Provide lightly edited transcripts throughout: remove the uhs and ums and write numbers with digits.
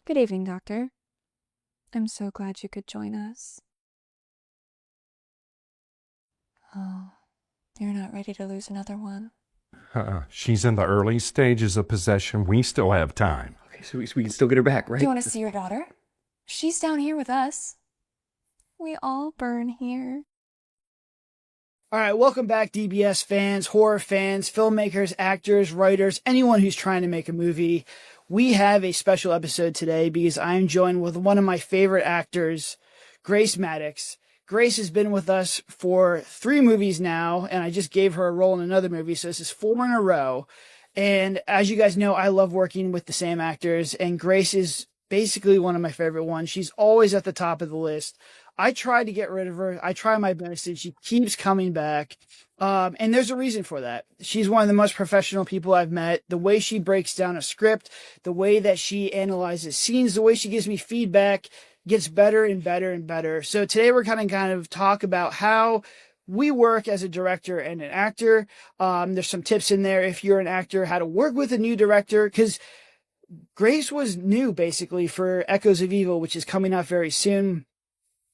Good evening, Doctor. I'm so glad you could join us. Oh, you're not ready to lose another one. She's in the early stages of possession. We still have time. Okay, so we can still get her back, right? Do you want to see your daughter? She's down here with us. We all burn here. All right, welcome back, DBS fans, horror fans, filmmakers, actors, writers, anyone who's trying to make a movie. We have a special episode today because I am joined with one of my favorite actors, Grace Maddux. Grace has been with us for 3 movies now, and I just gave her a role in another movie, so this is 4 in a row. And as you guys know, I love working with the same actors, and Grace is basically one of my favorite ones. She's always at the top of the list. I tried to get rid of her. I try my best, and she keeps coming back. And there's a reason for that. She's one of the most professional people I've met. The way she breaks down a script, the way that she analyzes scenes, the way she gives me feedback gets better and better and better. So today we're kind of talk about how we work as a director and an actor. There's some tips in there if you're an actor, how to work with a new director, because Grace was new basically for Echoes of Evil, which is coming out very soon.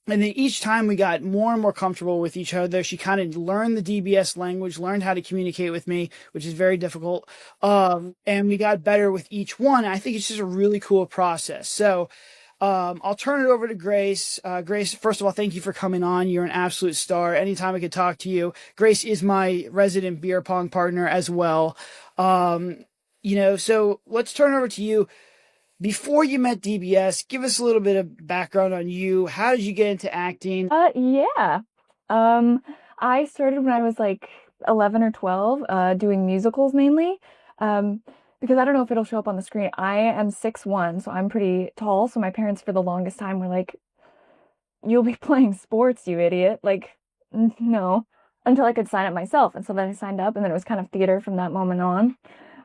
And then each time we got more and more comfortable with each other. She kind of learned the DBS language, learned how to communicate with me, which is very difficult. And we got better with each one. I think it's just a really cool process. So I'll turn it over to Grace. Grace, first of all, thank you for coming on. You're an absolute star. Anytime I could talk to you. Grace is my resident beer pong partner as well. So let's turn over to you. Before you met DBS, give us a little bit of background on you. How did you get into acting? Yeah. I started when I was like 11 or 12, doing musicals mainly. Because I don't know if it'll show up on the screen. I am 6'1", so I'm pretty tall. So my parents for the longest time were like, "You'll be playing sports, you idiot." Like, no, until I could sign up myself. And so then I signed up, and then it was kind of theater from that moment on.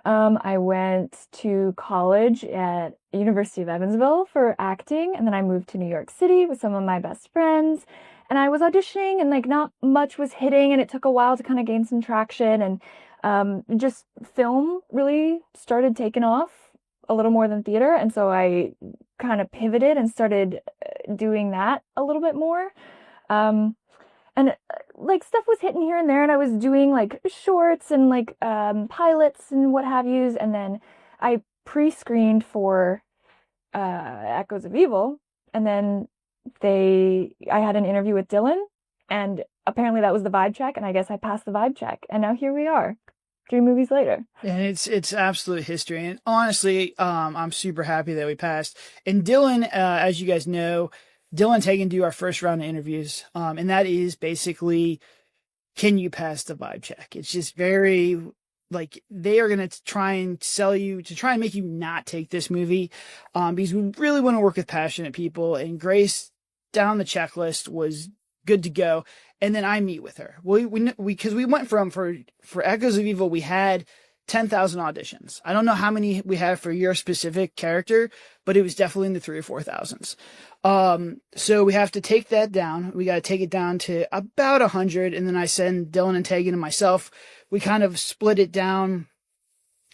I went to college at University of Evansville for acting, and then I moved to New York City with some of my best friends, and I was auditioning, and like not much was hitting, and it took a while to kind of gain some traction, and just film really started taking off a little more than theater, and so I kind of pivoted and started doing that a little bit more. And like stuff was hitting here and there, and I was doing like shorts and like pilots and what have yous, and then I pre-screened for Echoes of Evil, and then I had an interview with Dylan, and apparently that was the vibe check, and I guess I passed the vibe check, and now here we are, 3 movies later. And it's absolute history. And honestly, I'm super happy that we passed. And Dylan, as you guys know, Dylan taken do our first round of interviews. And that is basically, can you pass the vibe check? It's just very like they are going to try and sell you to try and make you not take this movie. Because we really want to work with passionate people, and Grace down the checklist was good to go. And then I meet with her. Because we went from for Echoes of Evil, we had 10,000 auditions. I don't know how many we have for your specific character, but it was definitely in the 3,000 or 4,000s. So we have to take that down. We got to take it down to about 100. And then I send Dylan and Tegan and myself. We kind of split it down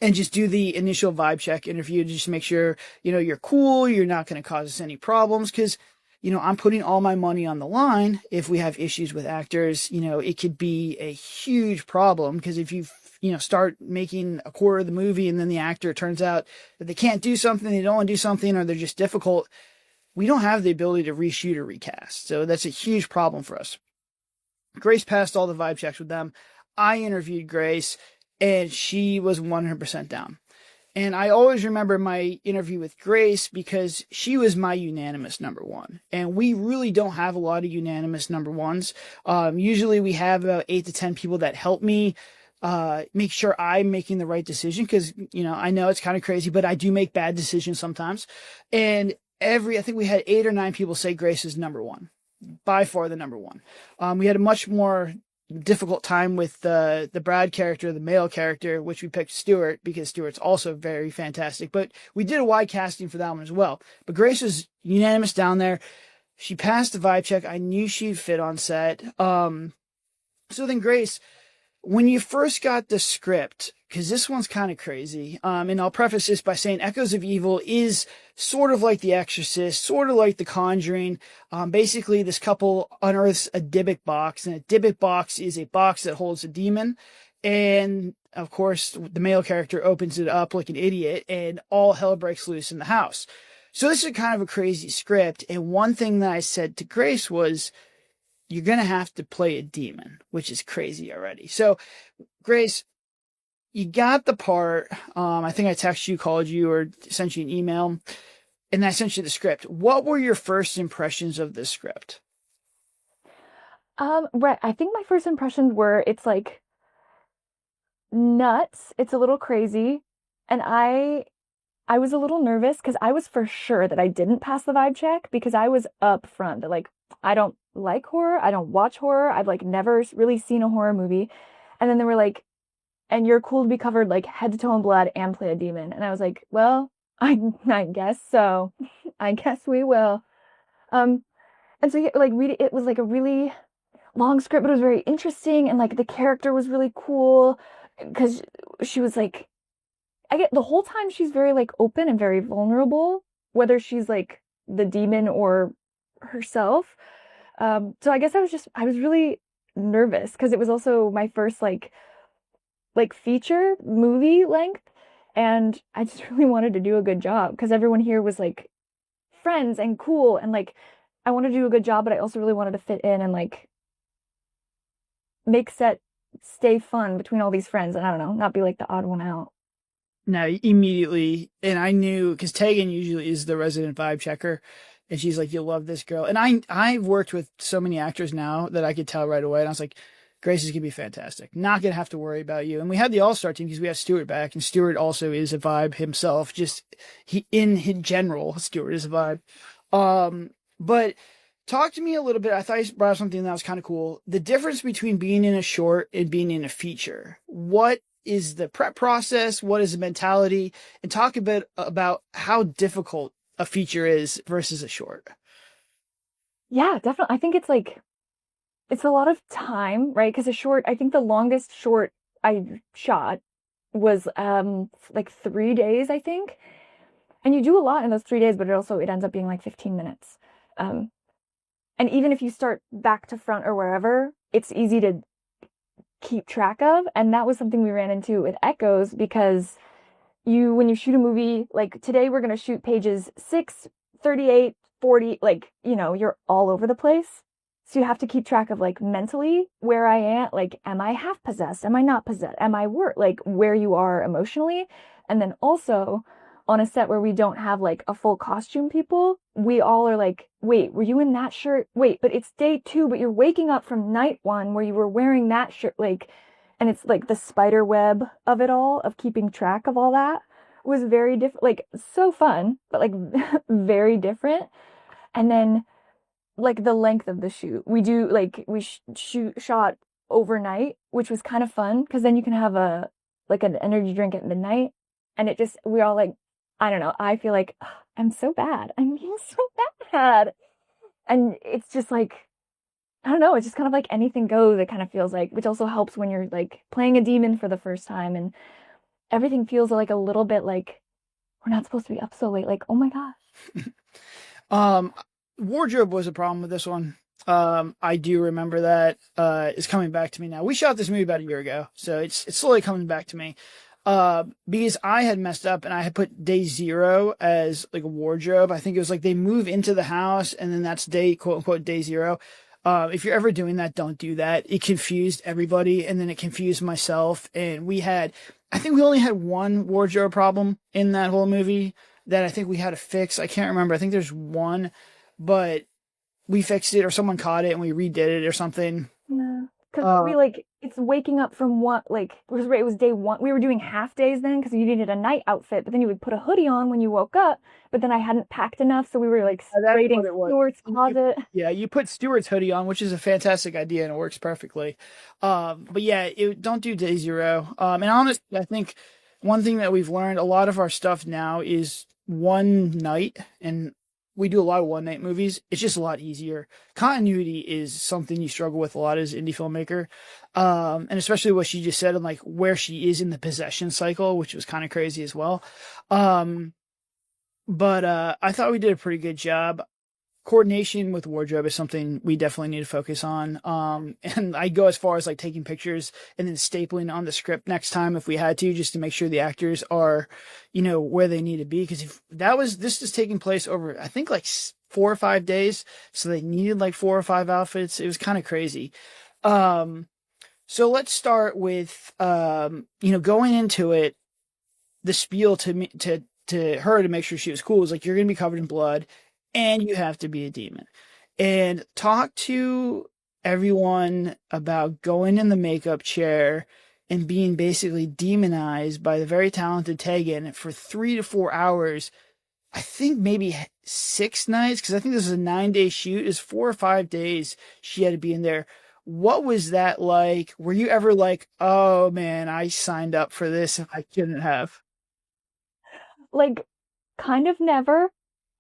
and just do the initial vibe check interview to just make sure, you're cool. You're not going to cause us any problems. Cause, I'm putting all my money on the line. If we have issues with actors, it could be a huge problem. Cause if you start making a quarter of the movie and then the actor, it turns out that they can't do something, they don't want to do something, or they're just difficult, we don't have the ability to reshoot or recast. So that's a huge problem for us. Grace passed all the vibe checks with them. I interviewed Grace, and she was 100% down. And I always remember my interview with Grace because she was my unanimous number 1. And we really don't have a lot of unanimous number 1s. Usually we have about 8 to 10 people that help me make sure I'm making the right decision. Cause, I know it's kind of crazy, but I do make bad decisions sometimes. And I think we had 8 or 9 people say Grace is number 1, by far the number 1. We had a much more difficult time with the Brad character, the male character, which we picked Stuart because Stuart's also very fantastic, but we did a wide casting for that one as well. But Grace was unanimous down there. She passed the vibe check. I knew she'd fit on set. So then Grace, When you first got the script, because this one's kind of crazy, and I'll preface this by saying Echoes of Evil is sort of like The Exorcist, sort of like The Conjuring. Basically, this couple unearths a Dybbuk box, and a Dybbuk box is a box that holds a demon. And of course, the male character opens it up like an idiot, and all hell breaks loose in the house. So this is kind of a crazy script. And one thing that I said to Grace was, you're going to have to play a demon, which is crazy already. So, Grace, you got the part. I think I texted you, called you, or sent you an email, and I sent you the script. What were your first impressions of this script? Right. I think my first impressions were it's like nuts. It's a little crazy. And I was a little nervous because I was for sure that I didn't pass the vibe check because I was up front that like I don't like horror. I don't watch horror. I've like never really seen a horror movie. And then they were like, and you're cool to be covered like head to toe in blood and play a demon. And I was like, well, I guess so. I guess we will. And so yeah, like read it was like a really long script, but it was very interesting. And like the character was really cool because she was like, I get the whole time she's very like open and very vulnerable, whether she's like the demon or herself. So I guess I was really nervous because it was also my first like feature movie length, and I just really wanted to do a good job because everyone here was like friends and cool, and like I wanted to do a good job, but I also really wanted to fit in and like make set stay fun between all these friends, and I don't know, not be like the odd one out. No, immediately, and I knew because Tegan usually is the resident vibe checker, and she's like, "You'll love this girl." And I've worked with so many actors now that I could tell right away, and I was like, "Grace is gonna be fantastic. Not gonna have to worry about you." And we had the all-star team because we had Stuart back, and Stuart also is a vibe himself. Just in general, Stuart is a vibe. But talk to me a little bit. I thought you brought up something that was kind of cool. The difference between being in a short and being in a feature. What is the prep process? What is the mentality? And talk a bit about how difficult a feature is versus a short. Yeah, definitely. I think it's a lot of time, right? Because a short, I think the longest short I shot was like 3 days, I think. And you do a lot in those 3 days, but it ends up being like 15 minutes. And even if you start back to front or wherever, it's easy to keep track of. And that was something we ran into with Echoes because when you shoot a movie, like today we're going to shoot pages 6, 38, 40, like, you're all over the place. So you have to keep track of like mentally where I am, like, am I half possessed? Am I not possessed? Am I like where you are emotionally? And then also on a set where we don't have like a full costume people, we all are like, wait, were you in that shirt? Wait, but it's day 2, but you're waking up from night 1 where you were wearing that shirt, like, and it's like the spider web of it all, of keeping track of all that was very different, like so fun, but like very different. And then like the length of the shoot, we shot overnight, which was kind of fun because then you can have an energy drink at midnight, and we all like, I don't know, I feel like I'm so bad. I'm being so bad. And it's just like, I don't know, it's just kind of like anything goes, it kind of feels like, which also helps when you're like playing a demon for the first time and everything feels like a little bit like we're not supposed to be up so late. Like, oh my gosh. Wardrobe was a problem with this one. I do remember that. It's coming back to me now. We shot this movie about a year ago, so it's slowly coming back to me. Because I had messed up and I had put day 0 as like a wardrobe. I think it was like they move into the house and then that's quote unquote day 0. If you're ever doing that, don't do that. It confused everybody and then it confused myself. And I think we only had one wardrobe problem in that whole movie that I think we had to fix. I can't remember. I think there's one, but we fixed it or someone caught it and we redid it or something. Yeah. Because it's waking up from what, like, it was day 1. We were doing half days then because you needed a night outfit, but then you would put a hoodie on when you woke up, but then I hadn't packed enough, so we were like raiding Stuart's closet. You put Stuart's hoodie on, which is a fantastic idea and it works perfectly. But yeah, don't do day 0. And honestly, I think one thing that we've learned, a lot of our stuff now is one night, and we do a lot of one night movies. It's just a lot easier. Continuity is something you struggle with a lot as an indie filmmaker. And especially what she just said and like where she is in the possession cycle, which was kind of crazy as well. But I thought we did a pretty good job. Coordination with wardrobe is something we definitely need to focus on. And I go as far as like taking pictures and then stapling on the script next time if we had to, just to make sure the actors are, where they need to be. Cause if this is taking place over, I think like 4 or 5 days. So they needed like 4 or 5 outfits. It was kind of crazy. So let's start with, going into it, the spiel to her to make sure she was cool was like, you're going to be covered in blood. And you have to be a demon. And talk to everyone about going in the makeup chair and being basically demonized by the very talented Tegan for 3 to 4 hours. I think maybe 6 nights, because I think this is a 9-day shoot. It's 4 or 5 days she had to be in there. What was that like? Were you ever like, oh man, I signed up for this and I shouldn't have? Like, kind of never.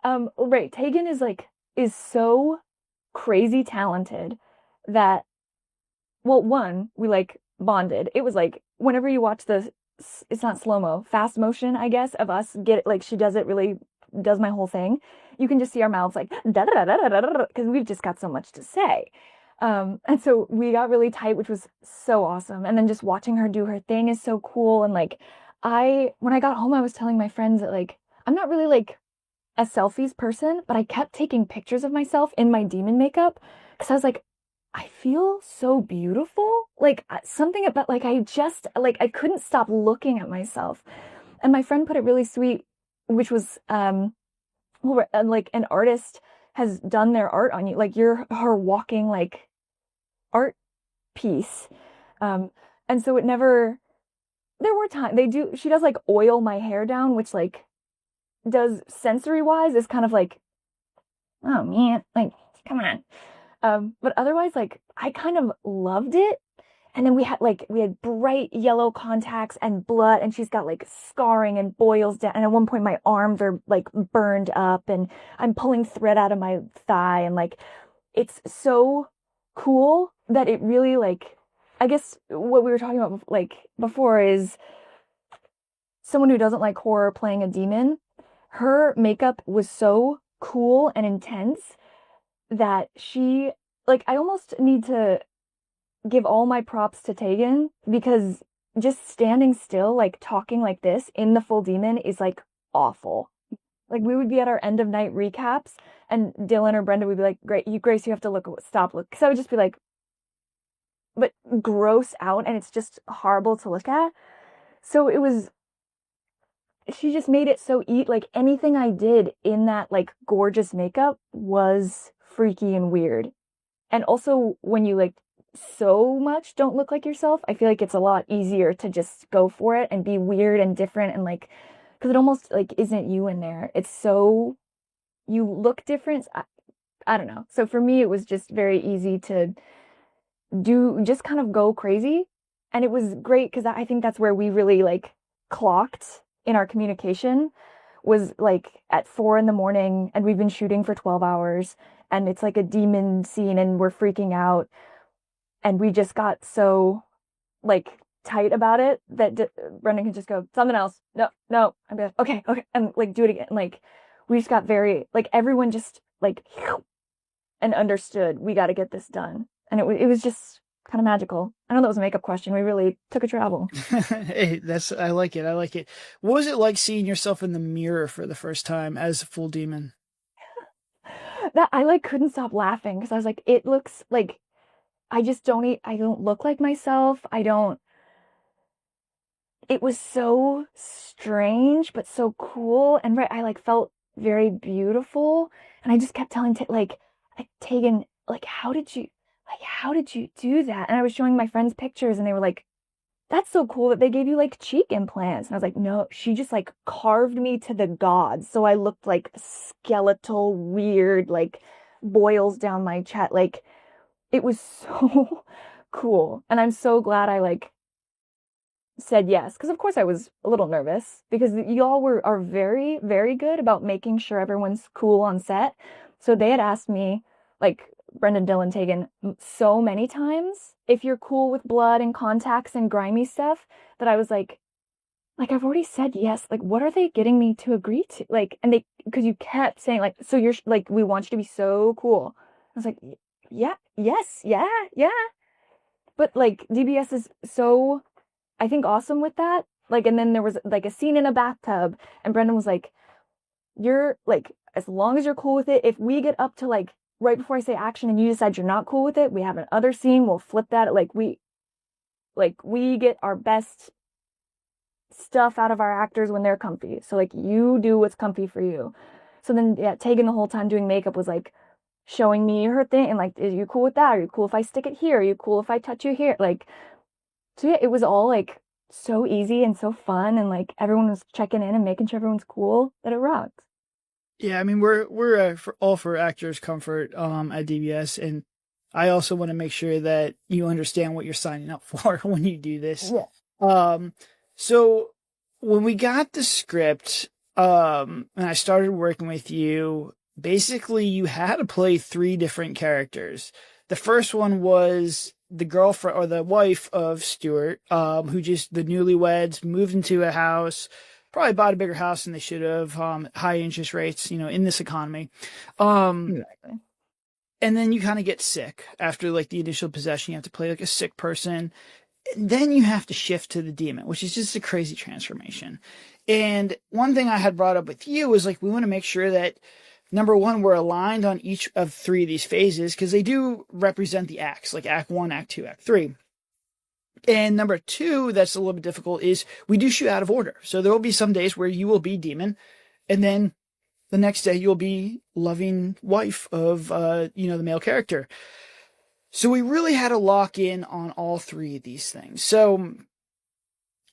Right, Tegan is so crazy talented that, well, one, we like bonded. It was like whenever you watch it's not slow-mo, fast motion, I guess, of us she does my whole thing. You can just see our mouths like da da da da da da because we've just got so much to say. And so we got really tight, which was so awesome. And then just watching her do her thing is so cool. And like when I got home, I was telling my friends that like I'm not really like a selfies person, but I kept taking pictures of myself in my demon makeup because I was like, I feel so beautiful. Like something about like I couldn't stop looking at myself. And my friend put it really sweet, which was like an artist has done their art on you, like you're her walking like art piece. And so there were times she does like oil my hair down, which like does sensory wise is kind of like, oh man, like come on. But otherwise, like I kind of loved it. And then we had bright yellow contacts and blood, and she's got like scarring and boils down. And at one point, my arms are like burned up, and I'm pulling thread out of my thigh, and like it's so cool that it really like. I guess what we were talking about like before is someone who doesn't like horror playing a demon. Her makeup was so cool and intense that I almost need to give all my props to Tegan because just standing still, like talking like this in the full demon is like awful. Like we would be at our end of night recaps and Dylan or Brenda would be like, Grace, you have to stop. Cause I would just be like, but gross out and it's just horrible to look at. So she just made it so like anything I did in that like gorgeous makeup was freaky and weird. And also when you like so much don't look like yourself, I feel like it's a lot easier to just go for it and be weird and different and like, because it almost like isn't you in there. It's so, you look different. I don't know. So for me, it was just very easy to just kind of go crazy. And it was great because I think that's where we really like clocked in our communication was like at 4 a.m. and we've been shooting for 12 hours and it's like a demon scene and we're freaking out. And we just got so like tight about it that Brendan can just go, something else. No. I'm like, okay. And like do it again. Like we just got very, like everyone just like, and understood we got to get this done. And it was just kind of magical. I know that was a makeup question. We really took a travel. Hey, I like it. What was it like seeing yourself in the mirror for the first time as a full demon? That I like couldn't stop laughing because I was like, it looks like I don't look like myself. It was so strange, but so cool. And right, I like felt very beautiful. And I just kept telling Tegan, how did you do that? And I was showing my friends pictures and they were like, that's so cool that they gave you like cheek implants. And I was like, no, she just like carved me to the gods. So I looked like skeletal, weird, like boils down my chest. Like it was so cool. And I'm so glad I like said yes, because of course I was a little nervous because y'all are very, very good about making sure everyone's cool on set. So they had asked me, like Brendan, Dylan, Tegan, so many times if you're cool with blood and contacts and grimy stuff that I was like I've already said yes. Like what are they getting me to agree to? Like, and they, because you kept saying like, so you're like, we want you to be so cool. I was like, yeah, yes, yeah, yeah. But like DBS is so, I think, awesome with that. Like, and then there was like a scene in a bathtub, and Brendan was like, you're like, as long as you're cool with it, if we get up to like right before I say action and you decide you're not cool with it, we have another scene, we'll flip that. Like we get our best stuff out of our actors when they're comfy. So like you do what's comfy for you. So then yeah, Tegan the whole time doing makeup was like showing me her thing and like, are you cool with that? Are you cool if I stick it here? Are you cool if I touch you here? Like, so yeah, it was all like so easy and so fun, and like everyone was checking in and making sure everyone's cool that it rocked. Yeah, I mean we're all for actors' comfort at DBS, and I also want to make sure that you understand what you're signing up for when you do this. Yeah. So when we got the script, and I started working with you, basically you had to play 3 different characters. The first one was the girlfriend or the wife of Stuart, who just the newlyweds moved into a house, probably bought a bigger house than they should have, high interest rates, in this economy. Exactly. And then you kind of get sick after like the initial possession. You have to play like a sick person. And then you have to shift to the demon, which is just a crazy transformation. And one thing I had brought up with you was like, we want to make sure that number one, we're aligned on each of 3 of these phases because they do represent the acts, like Act 1, Act 2, Act 3. And number 2, that's a little bit difficult, is we do shoot out of order. So there will be some days where you will be demon, and then the next day you'll be loving wife of, the male character. So we really had to lock in on all 3 of these things. So,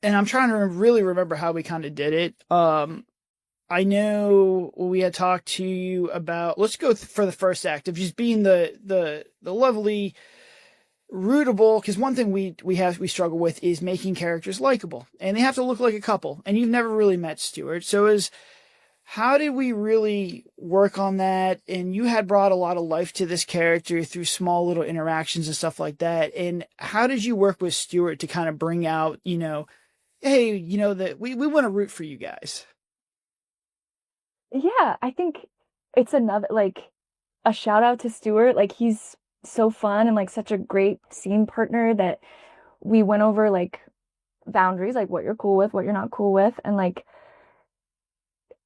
and I'm trying to really remember how we kind of did it. I know we had talked to you about, let's go for the first act of just being the lovely, rootable, because one thing we struggle with is making characters likable, and they have to look like a couple, and you've never really met Stuart. So how did we really work on that? And you had brought a lot of life to this character through small little interactions and stuff like that. And how did you work with Stuart to kind of bring out, hey, that we want to root for you guys? Yeah, I think it's another like a shout out to Stuart. Like he's so fun and like such a great scene partner that we went over like boundaries, like what you're cool with, what you're not cool with, and like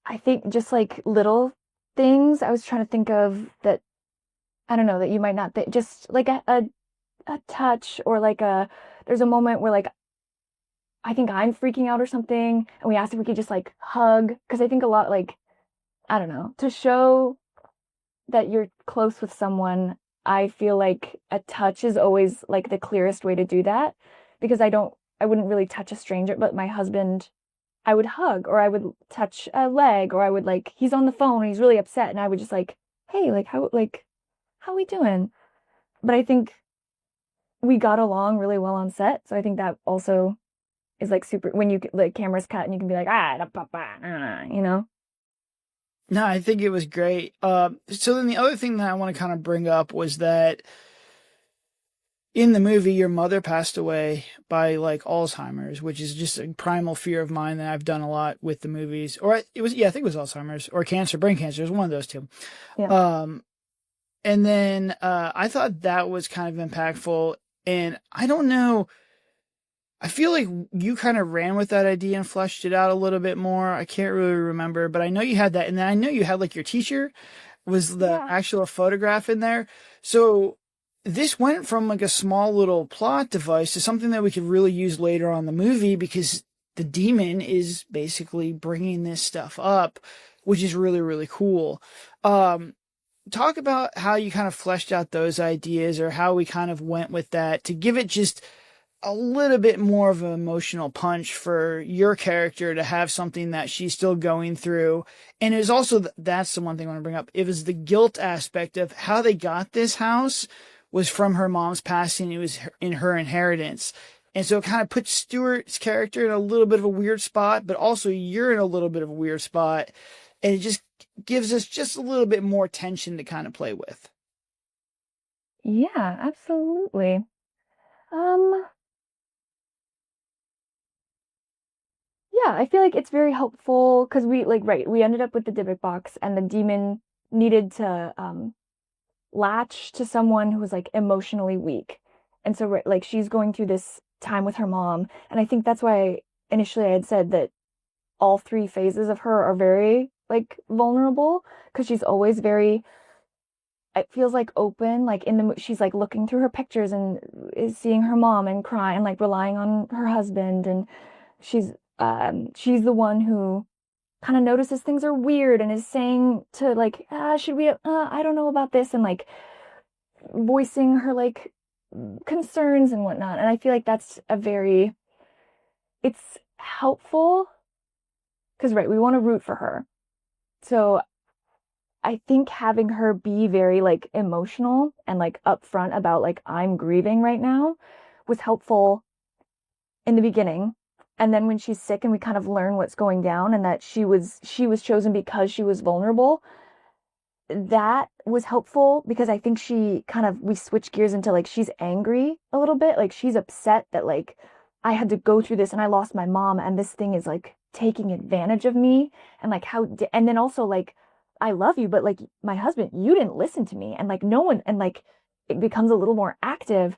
I think just like little things I was trying to think of that I don't know that you might not think, just like a touch or like there's a moment where like I think I'm freaking out or something and we asked if we could just like hug, because I think a lot like I don't know, to show that you're close with someone, I feel like a touch is always like the clearest way to do that, because I wouldn't really touch a stranger, but my husband, I would hug, or I would touch a leg, or I would like, he's on the phone and he's really upset, and I would just like, hey, how we doing? But I think we got along really well on set, so I think that also is like super, when you like cameras cut and you can be like, No, I think it was great. So then the other thing that I want to kind of bring up was that in the movie, your mother passed away by like Alzheimer's, which is just a primal fear of mine that I've done a lot with the movies. Or I think it was Alzheimer's or cancer, brain cancer. It was one of those 2. Yeah. And then I thought that was kind of impactful. And I don't know, I feel like you kind of ran with that idea and fleshed it out a little bit more. I can't really remember, but I know you had that. And then I know you had like your teacher was the actual photograph in there. So this went from like a small little plot device to something that we could really use later on in the movie, because the demon is basically bringing this stuff up, which is really, really cool. Talk about how you kind of fleshed out those ideas, or how we kind of went with that to give it just a little bit more of an emotional punch for your character to have something that she's still going through. And it was also, that's the one thing I want to bring up. It was the guilt aspect of how they got this house was from her mom's passing. It was in her inheritance. And so it kind of puts Stuart's character in a little bit of a weird spot, but also you're in a little bit of a weird spot. And it just gives us just a little bit more tension to kind of play with. Yeah, absolutely. Yeah, I feel like it's very helpful because we ended up with the Dybbuk box and the demon needed to latch to someone who was like emotionally weak. And so like she's going through this time with her mom, and I think that's why initially I had said that all three phases of her are very like vulnerable because she's always very, it feels like open, like she's like looking through her pictures and is seeing her mom and crying and like relying on her husband, and she's the one who kind of notices things are weird and is saying to like, should we, I don't know about this, and like voicing her like concerns and whatnot. And I feel like that's it's helpful because, right, we want to root for her. So I think having her be very like emotional and like upfront about like, I'm grieving right now was helpful in the beginning. And then when she's sick and we kind of learn what's going down and that she was chosen because she was vulnerable, that was helpful because I think we switch gears into like, she's angry a little bit. Like she's upset that like, I had to go through this and I lost my mom and this thing is like taking advantage of me. And like and then also like, I love you, but like my husband, you didn't listen to me. And like no one, and like it becomes a little more active.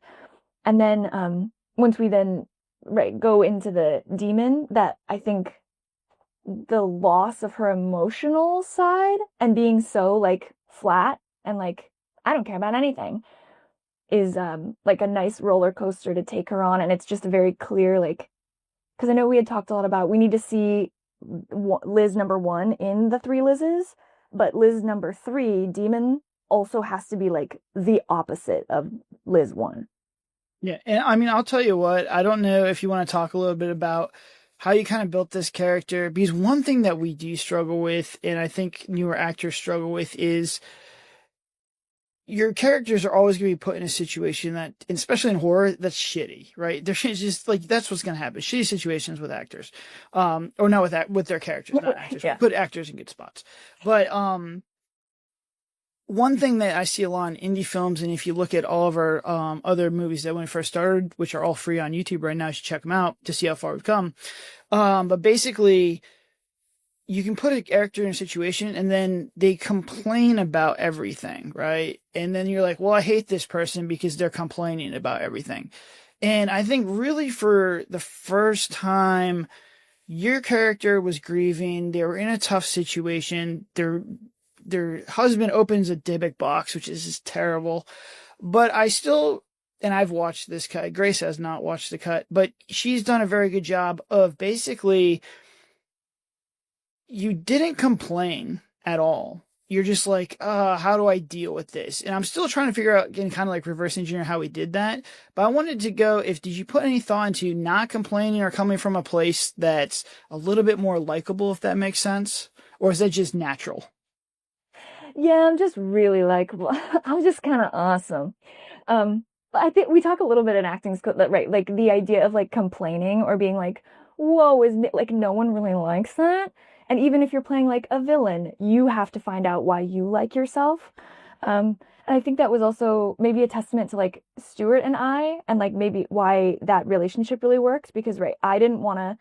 And then once we then go into the demon, that I think the loss of her emotional side and being so like flat and like I don't care about anything is like a nice roller coaster to take her on. And it's just a very clear, like, because I know we had talked a lot about we need to see Liz number 1 in the 3 Liz's, but Liz number 3, demon, also has to be like the opposite of Liz 1. Yeah, and I mean, I'll tell you what, I don't know if you want to talk a little bit about how you kind of built this character, because one thing that we do struggle with, and I think newer actors struggle with, is your characters are always going to be put in a situation that, especially in horror, that's shitty, right? They're just like, that's what's going to happen. Shitty situations with actors, or not with their characters, not actors. Yeah. Put actors in good spots. But, one thing that I see a lot in indie films, and if you look at all of our other movies that when we first started, which are all free on YouTube right now, you should check them out to see how far we've come. But basically, you can put a character in a situation and then they complain about everything, right? And then you're like, well, I hate this person because they're complaining about everything. And I think really for the first time, your character was grieving. They were in a tough situation. Their husband opens a Dybbuk box, which is just terrible. But I still, and I've watched this cut. Grace has not watched the cut, but she's done a very good job of basically, you didn't complain at all. You're just like, how do I deal with this? And I'm still trying to figure out, again, kind of like reverse engineer how we did that. But I wanted to go, did you put any thought into not complaining or coming from a place that's a little bit more likable, if that makes sense? Or is that just natural? Yeah, I'm just really likable. I'm just kind of awesome. But I think we talk a little bit in acting school, right? Like the idea of like complaining or being like, whoa, like no one really likes that. And even if you're playing like a villain, you have to find out why you like yourself. And I think that was also maybe a testament to like Stuart and I, and like maybe why that relationship really worked, because right, I didn't want to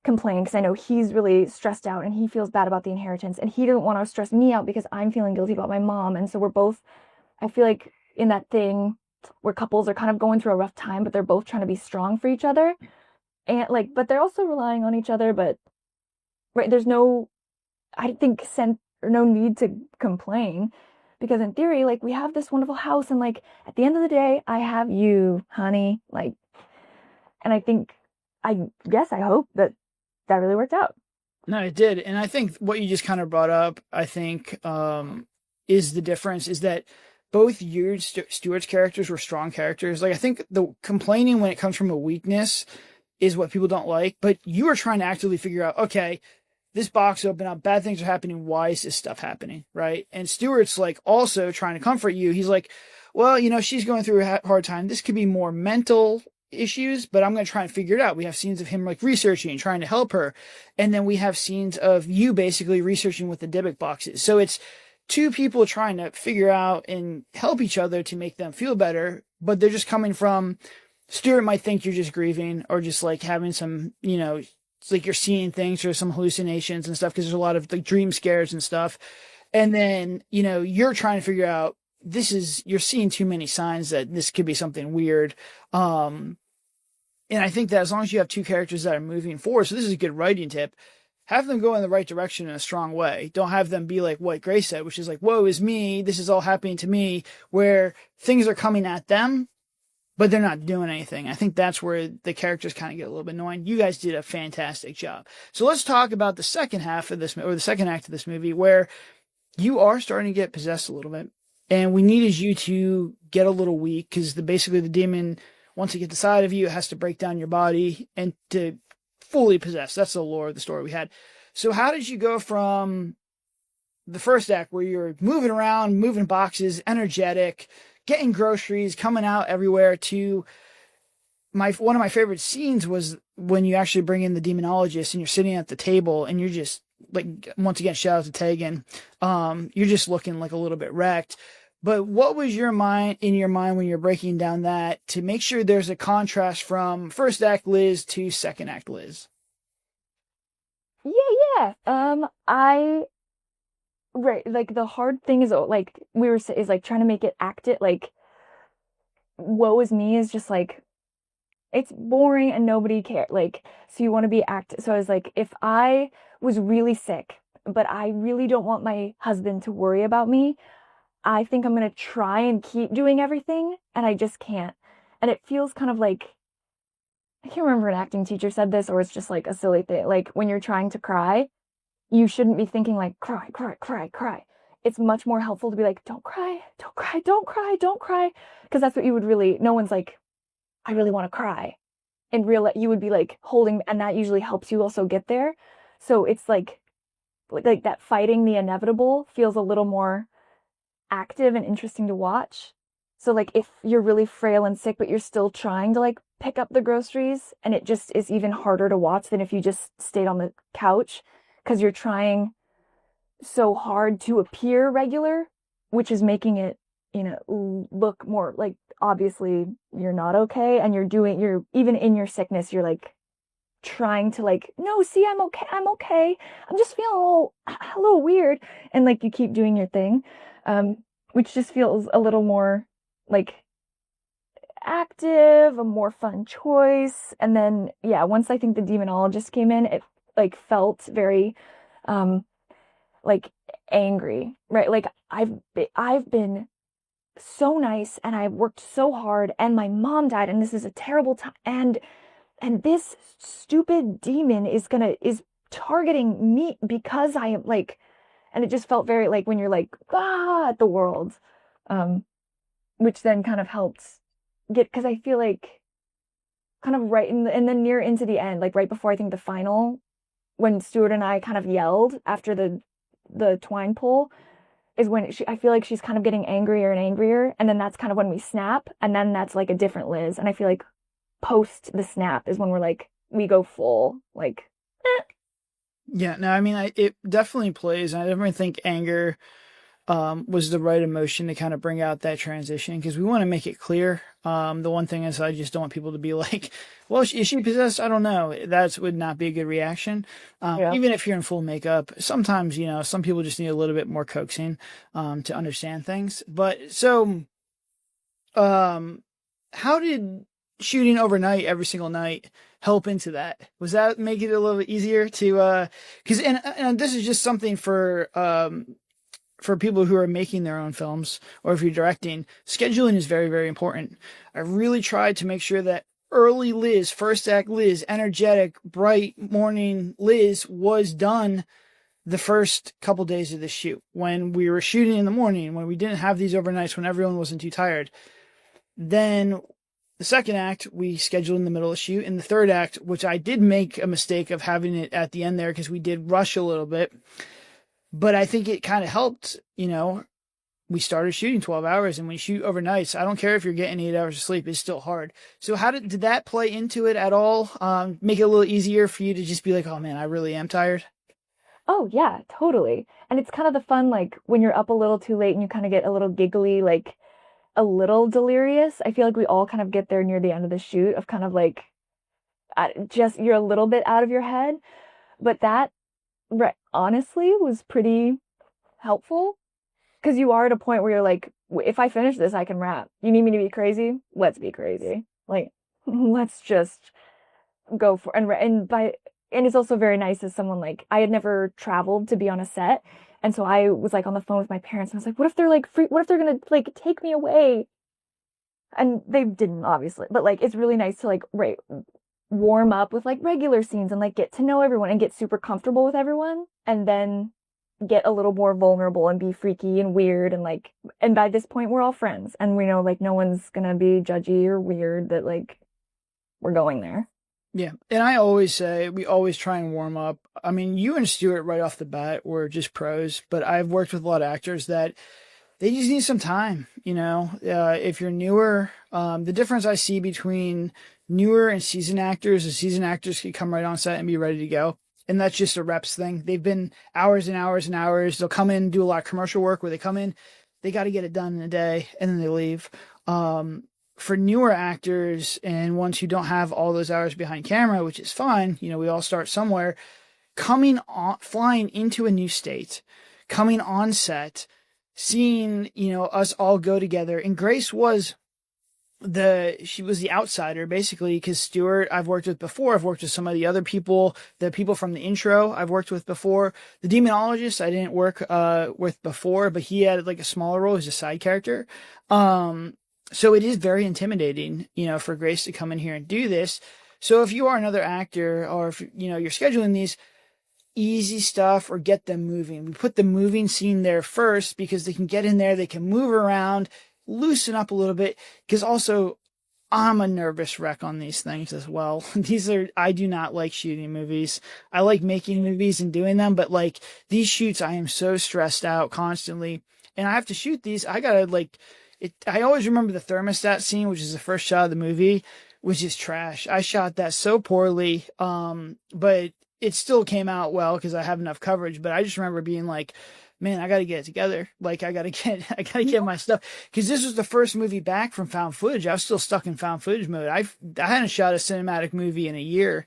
complain because I know he's really stressed out and he feels bad about the inheritance, and he didn't want to stress me out because I'm feeling guilty about my mom. And so we're both, I feel like, in that thing where couples are kind of going through a rough time, but they're both trying to be strong for each other, and like, but they're also relying on each other. But right, there's no, I think, no need to complain, because in theory, like, we have this wonderful house, and like at the end of the day, I have you, honey. Like, and I think, I hope that really worked out. No, it did. And I think what you just kind of brought up, I think, is the difference, is that both you and Stuart's characters were strong characters. Like, I think the complaining when it comes from a weakness is what people don't like, but you are trying to actively figure out, okay, this box opened up, bad things are happening, why is this stuff happening, right? And Stuart's like also trying to comfort you. He's like, well, she's going through a hard time. This could be more mental issues, but I'm going to try and figure it out. We have scenes of him like researching and trying to help her. And then we have scenes of you basically researching with the Dybbuk boxes. So it's two people trying to figure out and help each other to make them feel better, but they're just coming from, Stuart might think you're just grieving or just like having some, you know, it's like you're seeing things or some hallucinations and stuff, because there's a lot of like dream scares and stuff. And then, you know, you're trying to figure out, you're seeing too many signs that this could be something weird. And I think that as long as you have two characters that are moving forward, so this is a good writing tip, have them go in the right direction in a strong way. Don't have them be like what Grace said, which is like, woe is me, this is all happening to me, where things are coming at them, but they're not doing anything. I think that's where the characters kind of get a little bit annoying. You guys did a fantastic job. So let's talk about the second half of this, or the second act of this movie, where you are starting to get possessed a little bit. And we needed you to get a little weak, because basically the demon, once it gets inside of you, it has to break down your body and to fully possess. That's the lore of the story we had. So how did you go from the first act where you're moving around, moving boxes, energetic, getting groceries, coming out everywhere, to one of my favorite scenes was when you actually bring in the demonologist and you're sitting at the table and you're just like, once again, shout out to Tegan. You're just looking like a little bit wrecked. But what was in your mind when you're breaking down that, to make sure there's a contrast from first act Liz to second act Liz? Yeah. Right, like the hard thing is like is like trying to make it active. Like, woe is me is just like, it's boring and nobody cares. Like, so you want to be active. So I was like, if I was really sick, but I really don't want my husband to worry about me, I think I'm going to try and keep doing everything, and I just can't. And it feels kind of like, I can't remember an acting teacher said this, or it's just like a silly thing. Like, when you're trying to cry, you shouldn't be thinking like, cry, cry, cry, cry. It's much more helpful to be like, don't cry, don't cry, don't cry, don't cry. Because that's what you would really, no one's like, I really want to cry. In real life, you would be like holding, and that usually helps you also get there. So it's like that fighting the inevitable feels a little more active and interesting to watch. So like, if you're really frail and sick, but you're still trying to like pick up the groceries, and it just is even harder to watch than if you just stayed on the couch, because you're trying so hard to appear regular, which is making it, you know, look more like, obviously you're not okay, and you're even in your sickness, you're like trying to like, no, see, I'm okay, I'm just feeling a little weird, and like you keep doing your thing, which just feels a little more like active, a more fun choice. And then once I think the demonologist came in, it like felt very like angry, right? Like, I've been so nice, and I worked so hard, and my mom died, and this is a terrible time, and this stupid demon is targeting me because I am like, and it just felt very like when you're like, at the world, which then kind of helped because I feel like kind of right and then near into the end, like right before I think the final, when Stuart and I kind of yelled after the twine pull, is when I feel like she's kind of getting angrier and angrier, and then that's kind of when we snap, and then that's like a different Liz. And I feel like post the snap is when we're like, we go full like Yeah, no, I mean, it definitely plays. I definitely think anger was the right emotion to kind of bring out that transition, because we want to make it clear. The one thing is, I just don't want people to be like, well, is she possessed? I don't know. That would not be a good reaction. Even if you're in full makeup, sometimes, you know, some people just need a little bit more coaxing to understand things. But so, how did shooting overnight every single night help into that? Was that make it a little bit easier to, cause, and this is just something for people who are making their own films, or if you're directing, scheduling is very, very important. I really tried to make sure that early Liz, first act Liz, energetic, bright morning Liz was done the first couple days of the shoot. When we were shooting in the morning, when we didn't have these overnights, when everyone wasn't too tired. Then the second act, we scheduled in the middle of the shoot. In the third act, which I did make a mistake of having it at the end there, because we did rush a little bit. But I think it kind of helped, you know, we started shooting 12 hours, and when you shoot overnights, I don't care if you're getting 8 hours of sleep, it's still hard. So how did that play into it at all? Make it a little easier for you to just be like, oh man, I really am tired? Oh yeah, totally. And it's kind of the fun, like when you're up a little too late and you kind of get a little giggly, like a little delirious. I feel like we all kind of get there near the end of the shoot of kind of like just you're a little bit out of your head. But that, right, honestly was pretty helpful because you are at a point where you're like, if I finish this, I can wrap. You need me to be crazy? Let's be crazy. Like, let's just go for and it's also very nice as someone like I had never traveled to be on a set. And so I was like on the phone with my parents and I was like, what if they're like free, what if they're gonna like take me away? And they didn't obviously, but like it's really nice to like warm up with like regular scenes and like get to know everyone and get super comfortable with everyone and then get a little more vulnerable and be freaky and weird and like and by this point we're all friends and we know like no one's gonna be judgy or weird that like we're going there. Yeah. And I always say we always try and warm up. I mean, you and Stuart right off the bat were just pros, but I've worked with a lot of actors that they just need some time, you know. If you're newer, the difference I see between newer and seasoned actors is seasoned actors can come right on set and be ready to go. And that's just a reps thing. They've been hours and hours and hours. They'll come in and do a lot of commercial work where they come in, they got to get it done in a day and then they leave. For newer actors and ones who don't have all those hours behind camera, which is fine, you know, we all start somewhere, flying into a new state, coming on set, seeing, you know, us all go together. And Grace was she was the outsider basically because Stuart I've worked with before. I've worked with some of the other people, the people from the intro I've worked with before. The demonologist I didn't work with before, but he had like a smaller role as a side character. So it is very intimidating, you know, for Grace to come in here and do this. So if you are another actor or if, you know, you're scheduling these, easy stuff or get them moving. We put the moving scene there first because they can get in there, they can move around, loosen up a little bit. Because also, I'm a nervous wreck on these things as well. I do not like shooting movies. I like making movies and doing them, but like these shoots, I am so stressed out constantly. And I have to shoot these. I gotta like, I always remember the thermostat scene, which is the first shot of the movie, which is trash. I shot that so poorly, but it still came out well because I have enough coverage. But I just remember being like, man, I got to get it together. Like I got to get my stuff because this was the first movie back from found footage. I was still stuck in found footage mode. I hadn't shot a cinematic movie in a year.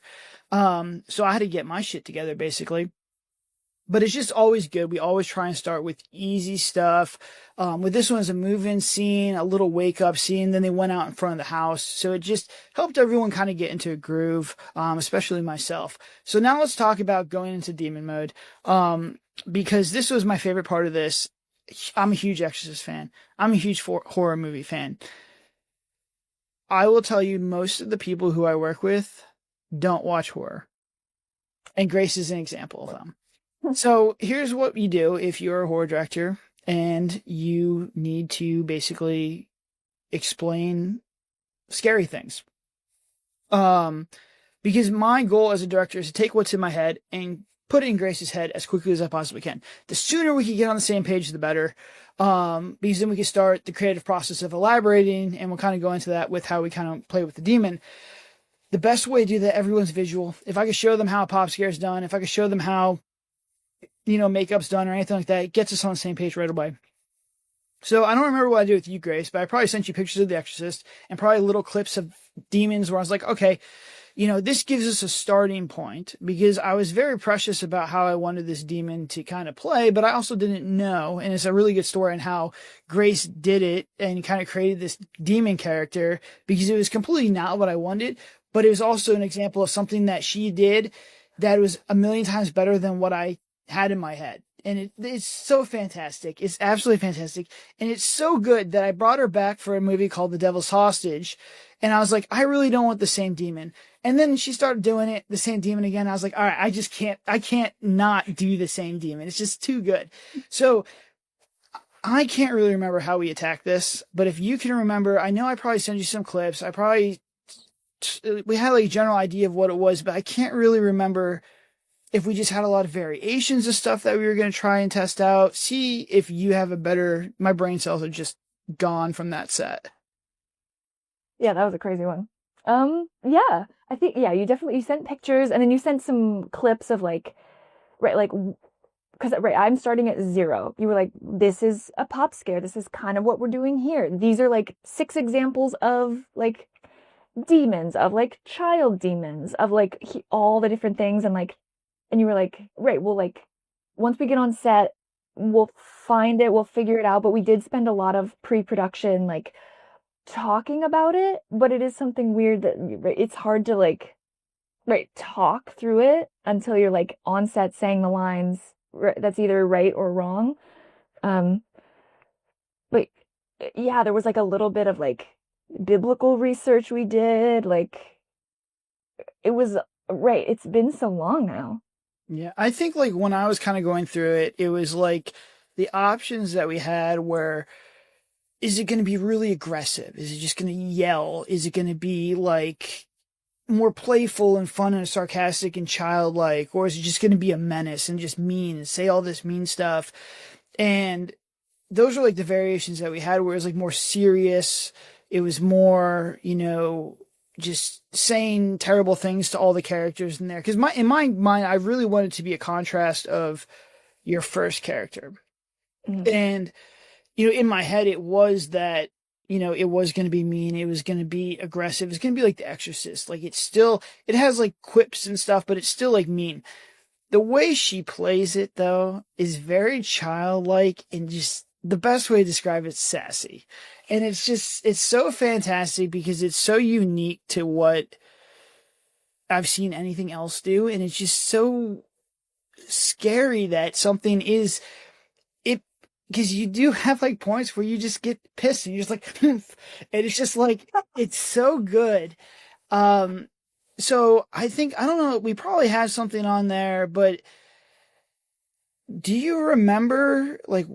So I had to get my shit together basically. But it's just always good. We always try and start with easy stuff. With this one, it's a move-in scene, a little wake-up scene. Then they went out in front of the house. So it just helped everyone kind of get into a groove, especially myself. So now let's talk about going into demon mode, because this was my favorite part of this. I'm a huge Exorcist fan. I'm a huge horror movie fan. I will tell you, most of the people who I work with don't watch horror. And Grace is an example of them. So here's what you do if you're a horror director and you need to basically explain scary things. Because my goal as a director is to take what's in my head and put it in Grace's head as quickly as I possibly can. The sooner we can get on the same page, the better. Because then we can start the creative process of elaborating, and we'll kind of go into that with how we kind of play with the demon. The best way to do that, everyone's visual. If I could show them how a pop scare is done, if I could show them how, you know, makeup's done or anything like that, it gets us on the same page right away. So I don't remember what I did with you, Grace, but I probably sent you pictures of The Exorcist and probably little clips of demons where I was like, okay, you know, this gives us a starting point, because I was very precious about how I wanted this demon to kind of play, but I also didn't know. And it's a really good story on how Grace did it and kind of created this demon character, because it was completely not what I wanted, but it was also an example of something that she did that was a million times better than what I had in my head. And it's so fantastic. It's absolutely fantastic. And it's so good that I brought her back for a movie called The Devil's Hostage. And I was like, I really don't want the same demon. And then she started doing it, the same demon again. I was like, all right, I can't not do the same demon. It's just too good. So I can't really remember how we attacked this, but if you can remember, I know I probably sent you some clips. We had like a general idea of what it was, but I can't really remember if we just had a lot of variations of stuff that we were going to try and test out, see if you have a better, my brain cells are just gone from that set. Yeah, that was a crazy one. Yeah, I think, yeah, you sent pictures and then you sent some clips of like, right, like, because, right, I'm starting at 0. You were like, this is a pop scare. This is kind of what we're doing here. These are like 6 examples of like demons, of like child demons, of like all the different things. And like, and you were like, right, well, like, once we get on set, we'll find it, we'll figure it out. But we did spend a lot of pre-production, like, talking about it. But it is something weird that it's hard to, like, right, talk through it until you're, like, on set saying the lines that's either right or wrong. But, yeah, there was, like, a little bit of, like, biblical research we did. Like, it was, right, it's been so long now. Yeah, I think like when I was kind of going through it, it was like the options that we had were, is it going to be really aggressive? Is it just going to yell? Is it going to be like more playful and fun and sarcastic and childlike? Or is it just going to be a menace and just mean and say all this mean stuff? And those are like the variations that we had where it was like more serious. It was more, just saying terrible things to all the characters in there. Because in my mind, I really wanted to be a contrast of your first character. Mm-hmm. And, in my head, it was that, it was going to be mean. It was going to be aggressive. It's going to be like The Exorcist. Like it has like quips and stuff, but it's still like mean. The way she plays it though is very childlike and just the best way to describe it's sassy. And it's so fantastic because it's so unique to what I've seen anything else do. And it's just so scary that something is it, because you do have like points where you just get pissed and you're just like, and it's just like, it's so good. So I don't know, we probably had something on there, but do you remember like,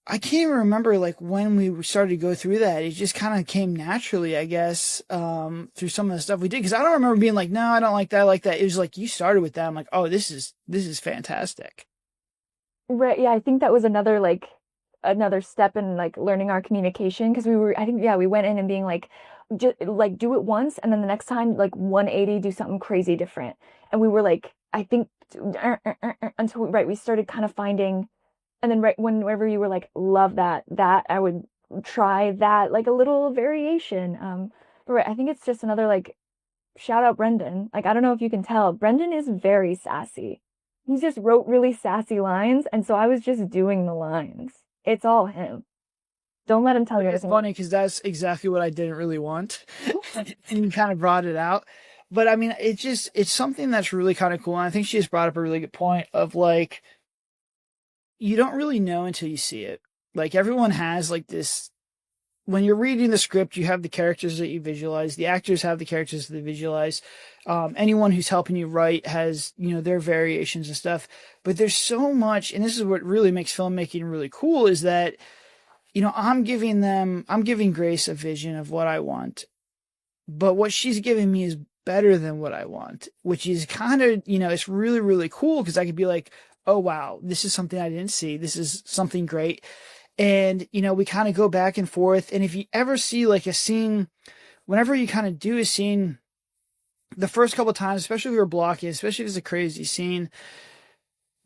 I can't even remember like when we started to go through that. It just kind of came naturally, I guess, through some of the stuff we did. Cause I don't remember being like, no, I don't like that. I like that. It was like, you started with that. I'm like, oh, this is fantastic. Right. Yeah. I think that was another step in like learning our communication. Cause we went in and being like, just like do it once. And then the next time, like 180, do something crazy different. And we were like, I think until we started kind of finding. And then whenever you were like, love that I would try that, like a little variation. But right, I think it's just another like, shout out Brendan. Like, I don't know if you can tell, Brendan is very sassy. He just wrote really sassy lines. And so I was just doing the lines. It's all him. Don't let him tell you anything. It's funny because that's exactly what I didn't really want. And you kind of brought it out. But I mean, it's something that's really kind of cool. And I think she just brought up a really good point of like, you don't really know until you see it. Like everyone has like this, when you're reading the script, you have the characters that you visualize. The actors have the characters that they visualize. Anyone who's helping you write has, their variations and stuff. But there's so much, and this is what really makes filmmaking really cool is that, I'm giving Grace a vision of what I want. But what she's giving me is better than what I want, which is kind of, it's really, really cool because I could be like, oh, wow, this is something I didn't see. This is something great. And, we kind of go back and forth. And if you ever see like a scene, whenever you kind of do a scene, the first couple of times, especially if you're blocking, especially if it's a crazy scene,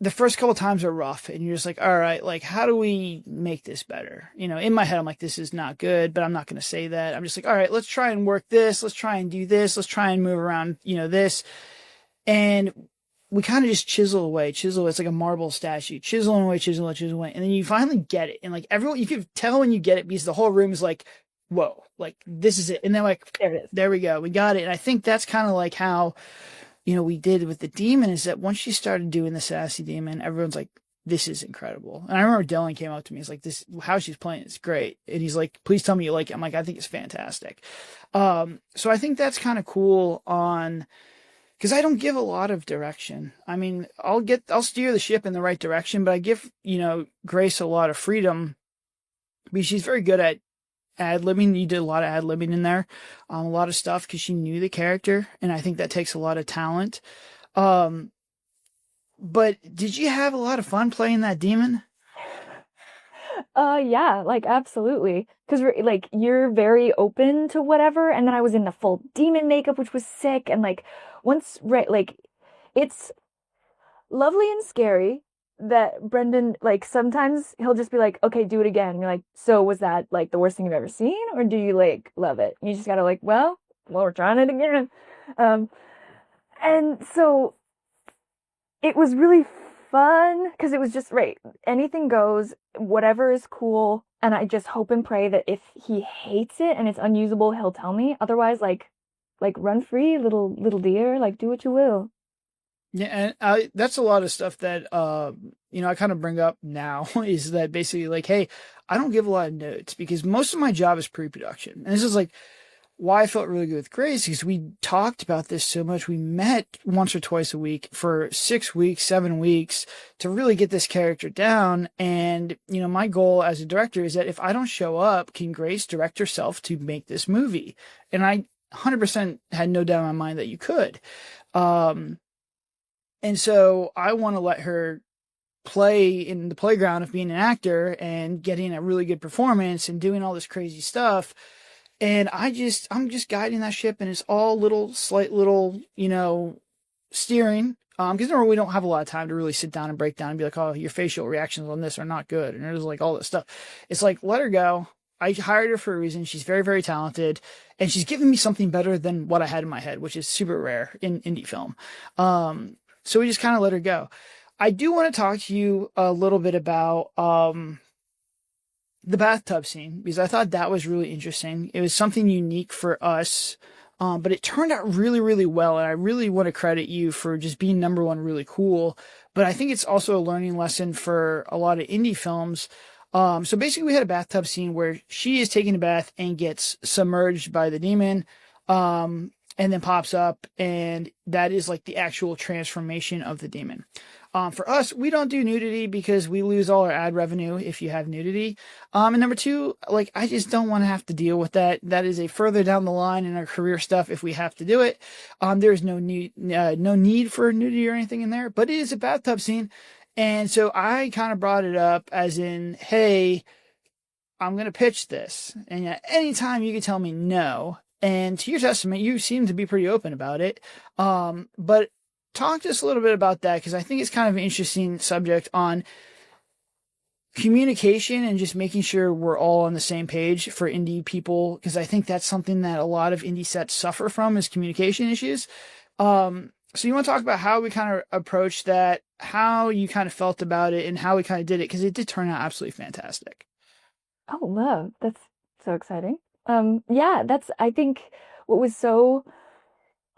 the first couple of times are rough. And you're just like, all right, like, how do we make this better? In my head, I'm like, this is not good, but I'm not going to say that. I'm just like, all right, let's try and work this. Let's try and do this. Let's try and move around, this. And we kind of just chisel away. It's like a marble statue, chiseling away. And then you finally get it. And like everyone, you can tell when you get it because the whole room is like, whoa, like this is it. And then like, there it is. There we go. We got it. And I think that's kind of like how, we did with the demon is that once she started doing the sassy demon, everyone's like, this is incredible. And I remember Dylan came up to me. He's like, this, how she's playing is great. And he's like, please tell me you like it. I'm like, I think it's fantastic. So I think that's kind of cool because I don't give a lot of direction. I mean, I'll steer the ship in the right direction, but I give, Grace a lot of freedom because she's very good at ad-libbing. You did a lot of ad-libbing in there, a lot of stuff because she knew the character. And I think that takes a lot of talent. But did you have a lot of fun playing that demon? Yeah, like absolutely. Because like you're very open to whatever, and then I was in the full demon makeup, which was sick, and like once right, like it's lovely and scary that Brendan like sometimes he'll just be like, okay, do it again. And you're like, so was that like the worst thing you've ever seen, or do you like love it? You just gotta like, well, we're trying it again. Um, and so it was really fun because it was just right. Anything goes, whatever is cool. And I just hope and pray that if he hates it and it's unusable, he'll tell me. Otherwise, like run free, little deer. Like do what you will. Yeah, and that's a lot of stuff that I kind of bring up now is that basically like, hey, I don't give a lot of notes because most of my job is pre-production, and this is like why I felt really good with Grace because we talked about this so much. We met once or twice a week for 6 weeks, 7 weeks to really get this character down. And my goal as a director is that if I don't show up, can Grace direct herself to make this movie? And I 100% had no doubt in my mind that you could. And so I want to let her play in the playground of being an actor and getting a really good performance and doing all this crazy stuff. And I'm just guiding that ship, and it's all slight little, steering. Because remember, we don't have a lot of time to really sit down and break down and be like, oh, your facial reactions on this are not good. And there's like all this stuff. It's like, let her go. I hired her for a reason. She's very, very talented, and she's giving me something better than what I had in my head, which is super rare in indie film. So we just kind of let her go. I do want to talk to you a little bit about the bathtub scene because I thought that was really interesting. It was something unique for us, but it turned out really, really well. And I really want to credit you for just being number one, really cool. But I think it's also a learning lesson for a lot of indie films. So basically we had a bathtub scene where she is taking a bath and gets submerged by the demon. And then pops up, and that is like the actual transformation of the demon. For us, we don't do nudity because we lose all our ad revenue if you have nudity. And number two, like I just don't want to have to deal with that. That is a further down the line in our career stuff if we have to do it. There's no need for nudity or anything in there, but it is a bathtub scene. And so I kind of brought it up as in, hey, I'm going to pitch this. And at any time you can tell me no. And to your testament, you seem to be pretty open about it. But talk to us a little bit about that, because I think it's kind of an interesting subject on communication and just making sure we're all on the same page for indie people, because I think that's something that a lot of indie sets suffer from is communication issues. So you want to talk about how we kind of approached that, how you kind of felt about it, and how we kind of did it, because it did turn out absolutely fantastic. Oh, love. That's so exciting. Yeah, that's, I think what was so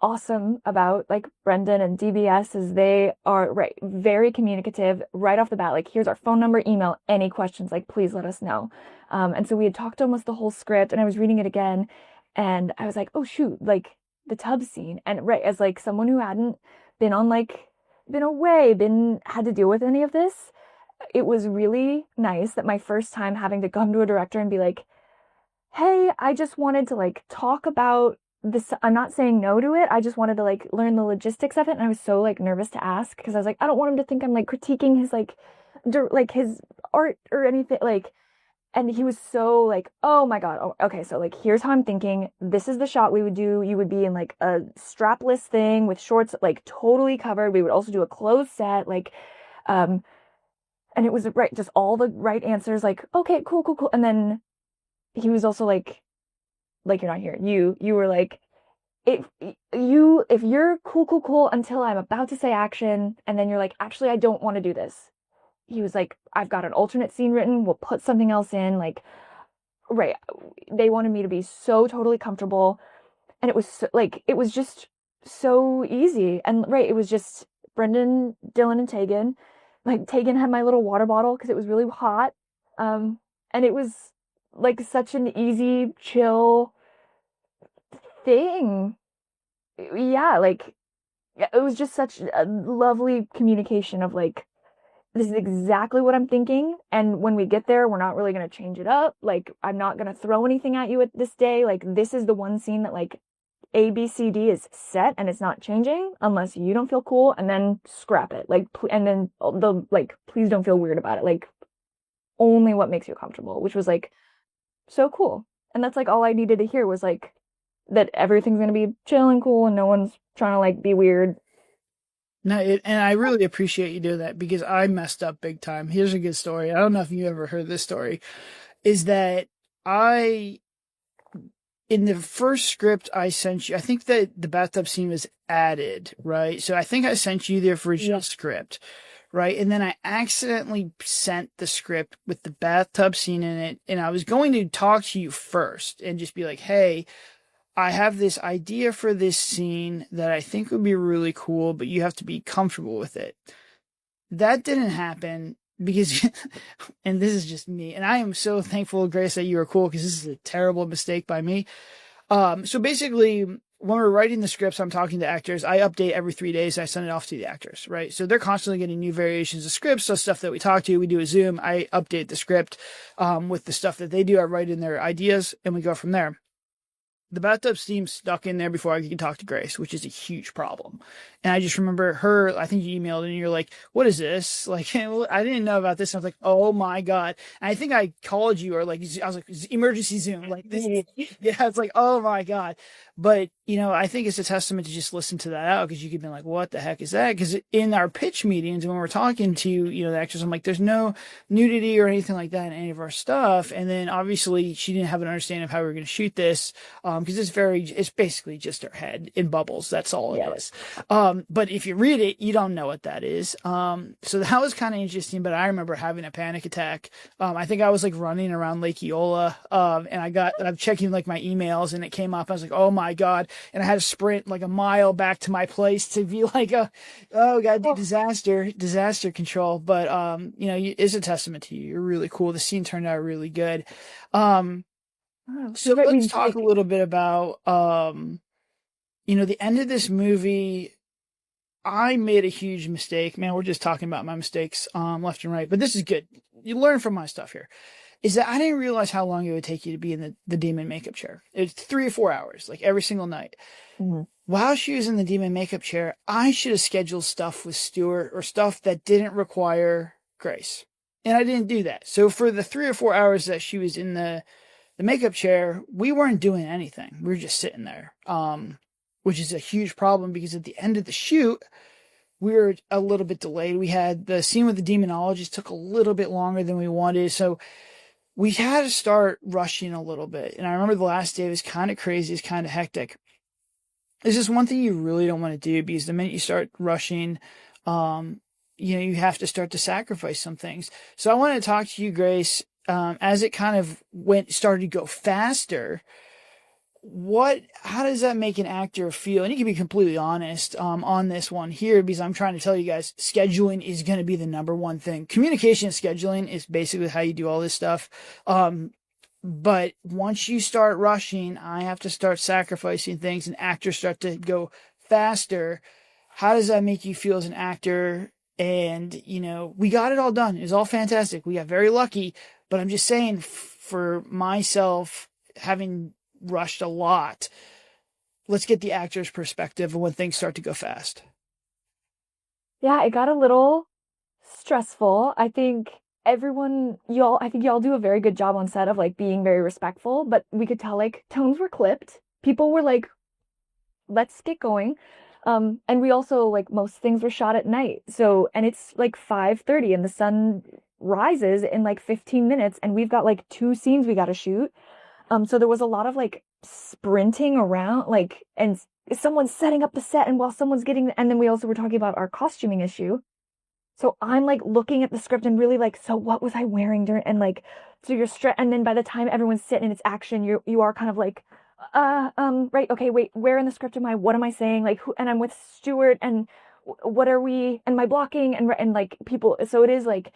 awesome about like Brendan and DBS is they are very communicative right off the bat. Like, here's our phone number, email, any questions, like, please let us know. And so we had talked almost the whole script, and I was reading it again, and I was like, oh shoot, like the tub scene. And as like someone who hadn't been on been away, had to deal with any of this, it was really nice that my first time having to come to a director and be like, hey, I just wanted to like talk about this. I'm not saying no to it. I just wanted to like learn the logistics of it. And I was so like nervous to ask because I was like, I don't want him to think I'm like critiquing his like his art or anything. Like, and he was so like, oh my God. Oh, okay. So like, here's how I'm thinking. This is the shot we would do. You would be in like a strapless thing with shorts, like totally covered. We would also do a closed set. And it was just all the right answers. Like, okay, cool. And then he was also like you're not here. You were like, if you're cool until I'm about to say action, and then you're like, actually, I don't want to do this. He was like, I've got an alternate scene written. We'll put something else in. Like, right. They wanted me to be so totally comfortable, and it was so, it was just so easy. And it was just Brendan, Dylan, and Tegan. Like, Tegan had my little water bottle because it was really hot. And it was like such an easy, chill thing. Yeah, like it was just such a lovely communication of like, this is exactly what I'm thinking, and when we get there, we're not really going to change it up. Like, I'm not going to throw anything at you at this day. Like, this is the one scene that like A, B, C, D is set and it's not changing unless you don't feel cool, and then scrap it. Like, and then please don't feel weird about it. Like, only what makes you comfortable, which was like so cool. And that's like all I needed to hear was like that everything's gonna be chill and cool and no one's trying to like be weird. No, and I really appreciate you doing that because I messed up big time. Here's a good story. I don't know if you ever heard this story. Is that in the first script I sent you, I think that the bathtub scene was added, right? So I think I sent you the original script, right? And then I accidentally sent the script with the bathtub scene in it. And I was going to talk to you first and just be like, hey, I have this idea for this scene that I think would be really cool, but you have to be comfortable with it. That didn't happen because, and this is just me, and I am so thankful, Grace, that you were cool because this is a terrible mistake by me. So basically, when we're writing the scripts, I'm talking to actors. I update every 3 days. I send it off to the actors, right? So they're constantly getting new variations of scripts. So stuff that we talk to, we do a Zoom. I update the script with the stuff that they do. I write in their ideas, and we go from there. The bathtub scene stuck in there before I could talk to Grace, which is a huge problem. And I just remember her, I think you emailed and you're like, what is this? Like, I didn't know about this. I was like, oh my God. And I think I called you or like, I was like, emergency Zoom. Like this, yeah, it's like, oh my God. But, you know, I think it's a testament to just listen to that out because you could be like, what the heck is that? Because in our pitch meetings, when we're talking to, you know, the actors, I'm like, there's no nudity or anything like that in any of our stuff. And then obviously she didn't have an understanding of how we were going to shoot this. Because it's basically just her head in bubbles. That's all it is. But if you read it, you don't know what that is. So that was kind of interesting, but I remember having a panic attack. I think I was like running around Lake Eola. And I'm checking like my emails and it came up. I was like, oh my God. And I had to sprint like a mile back to my place to be like, oh, gotta do disaster control. But, you know, it's a testament to you. You're really cool. The scene turned out really good. So let's talk a little bit about, you know, the end of this movie. I made a huge mistake. Man, we're just talking about my mistakes left and right. But this is good. You learn from my stuff here. Is that I didn't realize how long it would take you to be in the demon makeup chair. It's 3 or 4 hours, like every single night. Mm-hmm. While she was in the demon makeup chair, I should have scheduled stuff with Stuart or stuff that didn't require Grace. And I didn't do that. So for the 3 or 4 hours that she was in the makeup chair, we weren't doing anything. We were just sitting there, which is a huge problem because at the end of the shoot, we were a little bit delayed. We had the scene with the demonologist took a little bit longer than we wanted. So we had to start rushing a little bit. And I remember the last day was kind of crazy. It's kind of hectic. It's just one thing you really don't want to do because the minute you start rushing, you know, you have to start to sacrifice some things. So I want to talk to you, Grace, as it kind of started to go faster. How does that make an actor feel? And you can be completely honest on this one here because I'm trying to tell you guys, scheduling is going to be the number one thing. Communication and scheduling is basically how you do all this stuff. But once you start rushing, I have to start sacrificing things and actors start to go faster. How does that make you feel as an actor? And, you know, we got it all done. It was all fantastic. We got very lucky. But I'm just saying for myself, having rushed a lot, let's get the actor's perspective of when things start to go fast. Yeah, it got a little stressful. I think y'all do a very good job on set of like being very respectful, but we could tell like tones were clipped. People were like, let's get going. And we also like most things were shot at night. So, and it's like 5:30 and the sun rises in like 15 minutes and we've got like 2 scenes we got to shoot. So there was a lot of like sprinting around, like, and someone's setting up the set and while someone's and then we also were talking about our costuming issue. So I'm like looking at the script and really like, so what was I wearing during, and like, so you're and then by the time everyone's sitting and it's action, you are kind of like, right, okay, wait, where in the script am I? What am I saying? Like, and I'm with Stuart and what are we, and my blocking and like people. So it is like,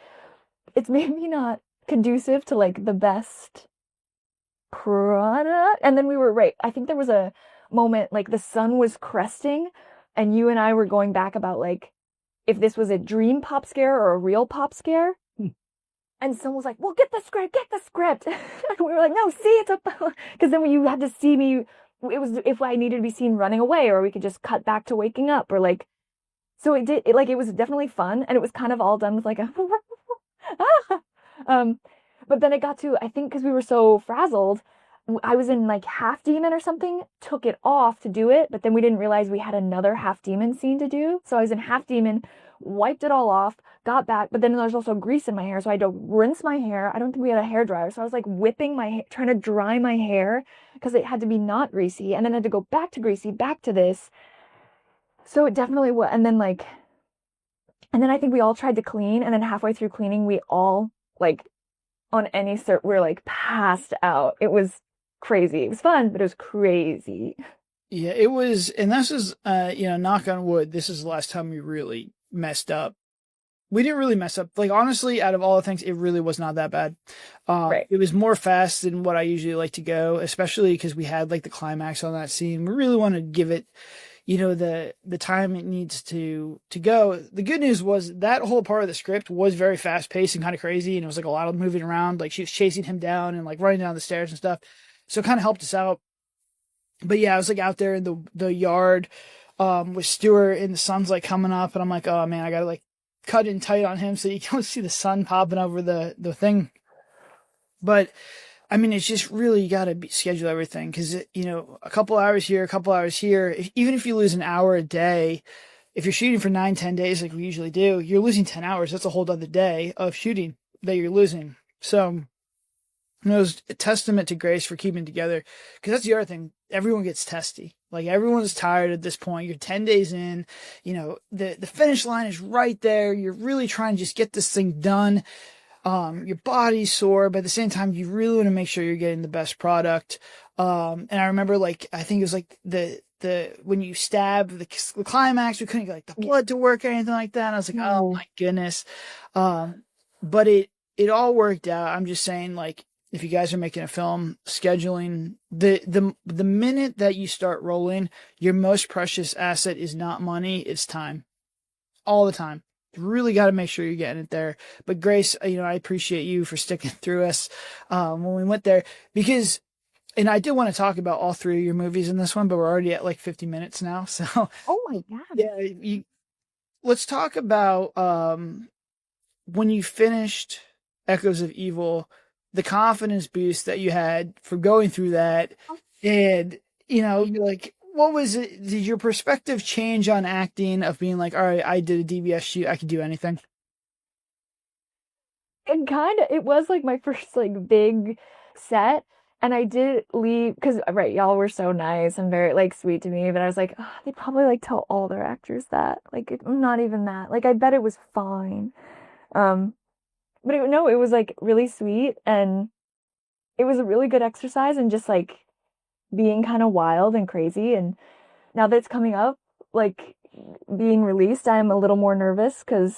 it's maybe not conducive to like the best product. And then we were right. I think there was a moment like the sun was cresting and you and I were going back about like if this was a dream pop scare or a real pop scare. And someone was like, well, get the script. And we were like, no, see, it's up. Because then when you had to see me it was if I needed to be seen running away, or we could just cut back to waking up, or like, so it was definitely fun, and it was kind of all done with like a um, but then it got to, I think because we were so frazzled, I was in like half demon or something, took it off to do it, but then we didn't realize we had another half demon scene to do. So I was in half demon, wiped it all off, got back, but then there's also grease in my hair, so I had to rinse my hair. I don't think we had a hair dryer, so I was like whipping my hair, trying to dry my hair because it had to be not greasy, and then I had to go back to greasy, back to this. So it definitely was, and then I think we all tried to clean, and then halfway through cleaning, we all like on any cert, we're like passed out. It was crazy. It was fun, but it was crazy. Yeah, it was, and this is, knock on wood, this is the last time we really messed up. We didn't really mess up. Like, honestly, out of all the things, it really was not that bad. Right. It was more fast than what I usually like to go, especially because we had like the climax on that scene. We really want to give it, the time it needs to go. The good news was that whole part of the script was very fast paced and kind of crazy. And it was like a lot of moving around. Like she was chasing him down and like running down the stairs and stuff. So it kind of helped us out. But yeah, I was like out there in the yard, with Stuart, and the sun's like coming up, and I'm like, oh man, I gotta like cut in tight on him so you don't see the sun popping over the thing. But I mean, it's just really, you got to schedule everything, because, a couple hours here, a couple hours here, even if you lose an hour a day, if you're shooting for 9-10 days like we usually do, you're losing 10 hours. That's a whole other day of shooting that you're losing. So it was a testament to Grace for keeping together, because that's the other thing. Everyone gets testy. Like, everyone's tired at this point. You're 10 days in, the finish line is right there. You're really trying to just get this thing done. Your body's sore, but at the same time, you really want to make sure you're getting the best product. And I remember, like, I think it was like when you stab the climax, we couldn't get like the blood to work or anything like that. And I was like, oh my goodness. But it all worked out. I'm just saying, like, if you guys are making a film, scheduling the minute that you start rolling, your most precious asset is not money, it's time. All the time. You really got to make sure you're getting it there. But Grace, I appreciate you for sticking through us when we went there, because, and I did want to talk about all three of your movies in this one, but we're already at like 50 minutes now. So, oh my God. Yeah, let's talk about when you finished Echoes of Evil, the confidence boost that you had for going through that, and like, what was it? Did your perspective change on acting, of being like, all right, I did a DBS shoot, I could do anything? It was like my first like big set, and I did leave because, right, y'all were so nice and very like sweet to me, but I was like, oh, they probably like tell all their actors that, like, I'm not even that, like, I bet it was fine. But it was like really sweet, and it was a really good exercise, and just like being kind of wild and crazy. And now that it's coming up, like being released, I'm a little more nervous because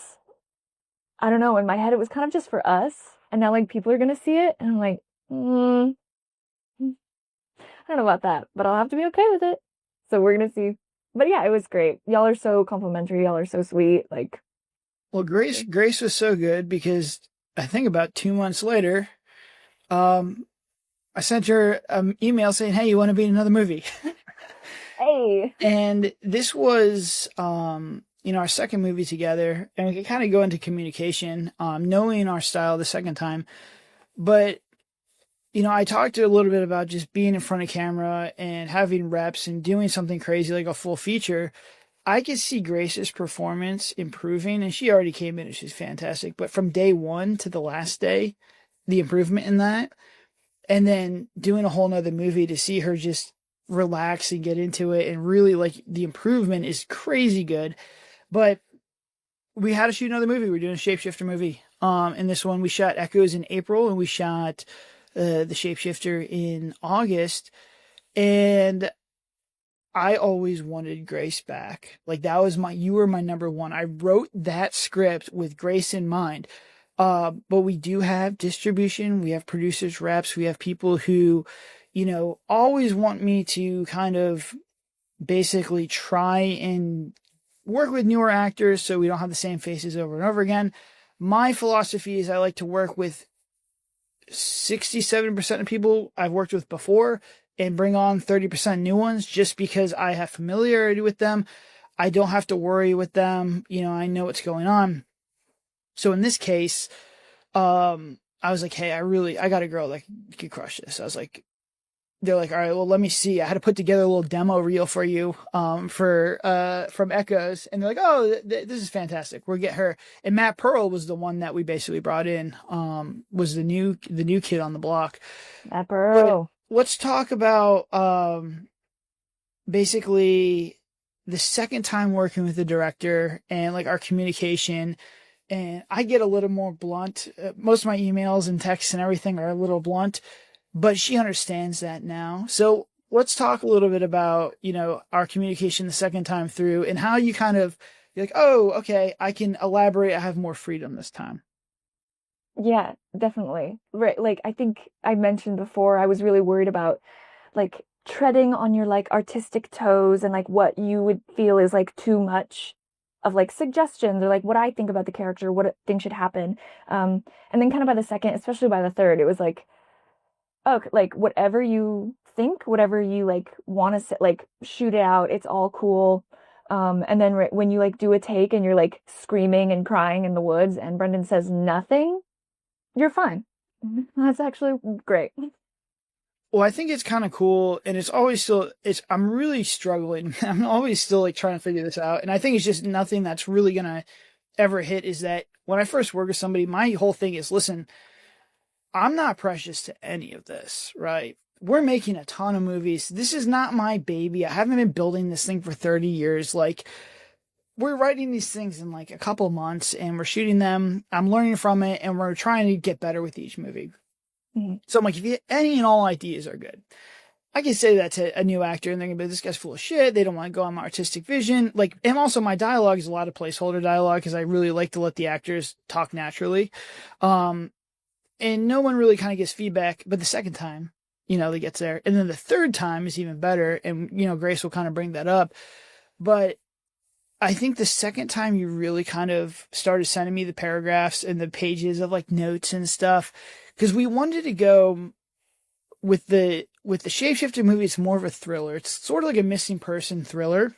I don't know, in my head it was kind of just for us, and now like people are gonna see it, and I'm like, I don't know about that, but I'll have to be okay with it. So we're gonna see. But yeah, it was great. Y'all are so complimentary. Y'all are so sweet. Like, well, Grace was so good, because I think about 2 months later, I sent her an email saying, hey, you want to be in another movie? hey. And this was, our second movie together, and we could kind of go into communication, knowing our style the second time. But, I talked to her a little bit about just being in front of camera and having reps and doing something crazy like a full feature. I could see Grace's performance improving, and she already came in and she's fantastic. But from day one to the last day, the improvement in that, and then doing a whole nother movie to see her just relax and get into it, and really, like, the improvement is crazy good. But we had to shoot another movie. We're doing a Shapeshifter movie. In this one, we shot Echoes in April, and we shot the Shapeshifter in August. And I always wanted Grace back. Like, you were my number one. I wrote that script with Grace in mind. But we do have distribution. We have producers, reps. We have people who, always want me to kind of basically try and work with newer actors so we don't have the same faces over and over again. My philosophy is I like to work with 67% of people I've worked with before, and bring on 30% new ones just because I have familiarity with them. I don't have to worry with them. I know what's going on. So in this case, I was like, hey, I got a girl that could crush this. I was like, they're like, all right, well, let me see. I had to put together a little demo reel for you, from Echoes. And they're like, oh, this is fantastic. We'll get her. And Matt Pearl was the one that we basically brought in, was the new kid on the block. Matt Pearl. But let's talk about, basically the second time working with the director and like our communication. And I get a little more blunt. Most of my emails and texts and everything are a little blunt, but she understands that now. So let's talk a little bit about, our communication the second time through and how you kind of, you're like, oh, okay, I can elaborate. I have more freedom this time. Yeah, definitely. Right. Like, I think I mentioned before, I was really worried about like treading on your like artistic toes and like what you would feel is like too much of like suggestions or like what I think about the character, what I think should happen. And then kind of by the second, especially by the third, it was like, okay, like whatever you think, whatever you like want to like shoot it out, it's all cool. And then when you like do a take and you're like screaming and crying in the woods and Brendan says nothing, you're fine. That's actually great. Well, I think it's kind of cool, and it's always I'm really struggling. I'm always still like trying to figure this out. And I think it's just nothing that's really going to ever hit is that when I first work with somebody, my whole thing is, listen, I'm not precious to any of this, right? We're making a ton of movies. This is not my baby. I haven't been building this thing for 30 years. Like, we're writing these things in like a couple months and we're shooting them. I'm learning from it and we're trying to get better with each movie. Mm-hmm. So I'm like, if any and all ideas are good, I can say that to a new actor and they're going to be, this guy's full of shit. They don't want to go on my artistic vision. Like, and also my dialogue is a lot of placeholder dialogue because I really like to let the actors talk naturally. And no one really kind of gives feedback, but the second time, they get there. And then the third time is even better. And, Grace will kind of bring that up. But I think the second time you really kind of started sending me the paragraphs and the pages of like notes and stuff, because we wanted to go with the Shapeshifter movie. It's more of a thriller. It's sort of like a missing person thriller.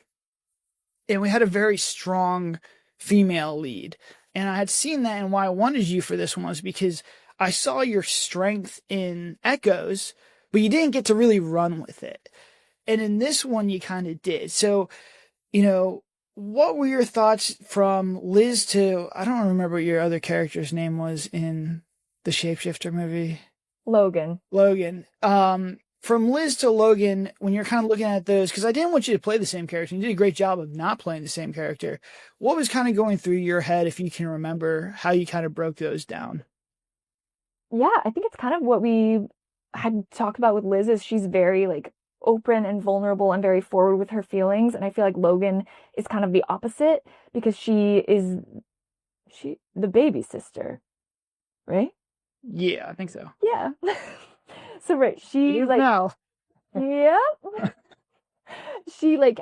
And we had a very strong female lead. And I had seen that, and why I wanted you for this one was because I saw your strength in Echoes, but you didn't get to really run with it. And in this one, you kind of did. So, what were your thoughts from Liz to, I don't remember what your other character's name was in the Shapeshifter movie? Logan. From Liz to Logan, when you're kind of looking at those, because I didn't want you to play the same character. You did a great job of not playing the same character. What was kind of going through your head, if you can remember, how you kind of broke those down? Yeah, I think it's kind of what we had talked about with Liz is she's very like open and vulnerable and very forward with her feelings. And I feel like Logan is kind of the opposite because she is the baby sister, right? Yeah, I think so. Yeah. So right, she like now. Yeah. She like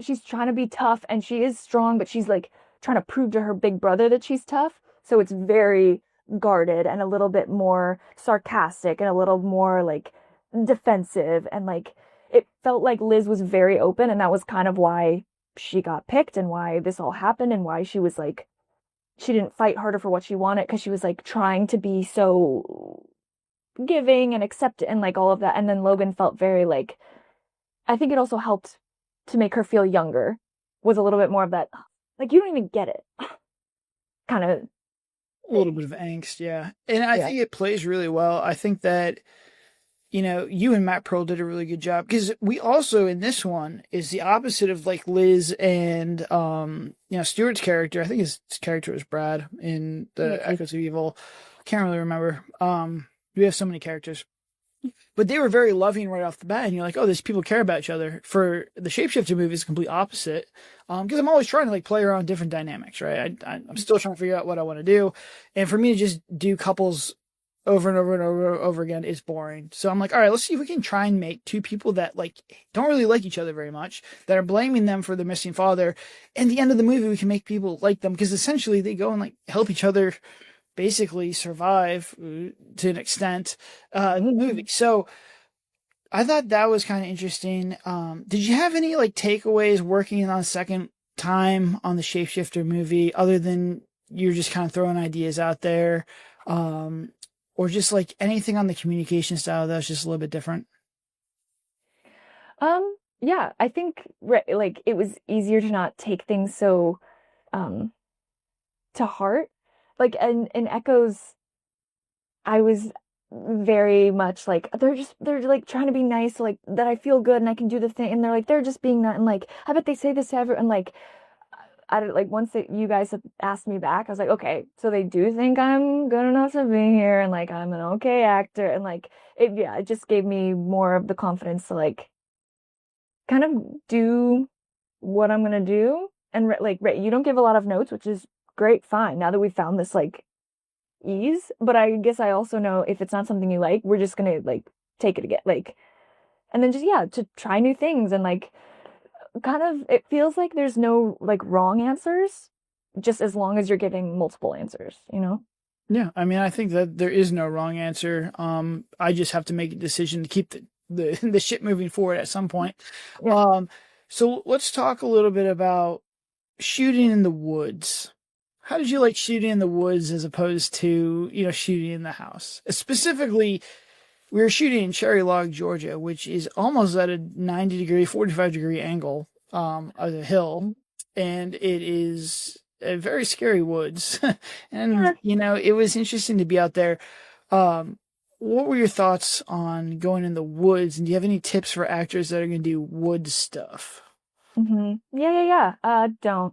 she's trying to be tough and she is strong, but she's like trying to prove to her big brother that she's tough. So it's very guarded and a little bit more sarcastic and a little more like defensive, and like it felt like Liz was very open, and that was kind of why she got picked and why this all happened and why she was like, she didn't fight harder for what she wanted because she was like trying to be so giving and accept and like all of that. And then Logan felt very like, I think it also helped to make her feel younger, was a little bit more of that, like, you don't even get it kind of. A little bit of angst, yeah. And I think it plays really well. I think that, you and Matt Pearl did a really good job, because we also, in this one, is the opposite of like Liz and, Stuart's character. I think his character was Brad in the Echoes of Evil. Can't really remember. We have so many characters. But they were very loving right off the bat, and you're like, oh, these people care about each other. For the Shapeshifter movie, it's the complete opposite. Because I'm always trying to like play around different dynamics, right? I'm still trying to figure out what I want to do. And for me to just do couples over and over and over again is boring. So I'm like, all right, let's see if we can try and make two people that like don't really like each other very much, that are blaming them for their missing father. And at the end of the movie, we can make people like them, because essentially they go and like help each other basically survive to an extent in the movie. So I thought that was kind of interesting. Did you have any like takeaways working on second time on the Shapeshifter movie, other than you're just kind of throwing ideas out there, or just like anything on the communication style that was just a little bit different? Yeah, I think like it was easier to not take things so um to heart. Like in Echoes, I was very much like they're like trying to be nice, like that I feel good and I can do the thing, and they're like they're just being that, and like I bet they say this to everyone. And like I don't like once that you guys have asked me back, I was like, okay, so they do think I'm good enough to be here, and like I'm an okay actor, and like it just gave me more of the confidence to like kind of do what I'm gonna do, and you don't give a lot of notes, which is great, fine. Now that we've found this like ease, but I guess I also know if it's not something you like, we're just gonna like take it again, like, and then just yeah, to try new things and like kind of it feels like there's no like wrong answers, just as long as you're giving multiple answers, you know? Yeah, I mean, I think that there is no wrong answer. I just have to make a decision to keep the ship moving forward at some point. Yeah. So let's talk a little bit about shooting in the woods. How did you like shooting in the woods as opposed to, shooting in the house? Specifically, we were shooting in Cherry Log, Georgia, which is almost at a 90-degree, 45-degree angle of the hill. And it is a very scary woods. And, it was interesting to be out there. What were your thoughts on going in the woods? And do you have any tips for actors that are going to do wood stuff? Yeah. Don't.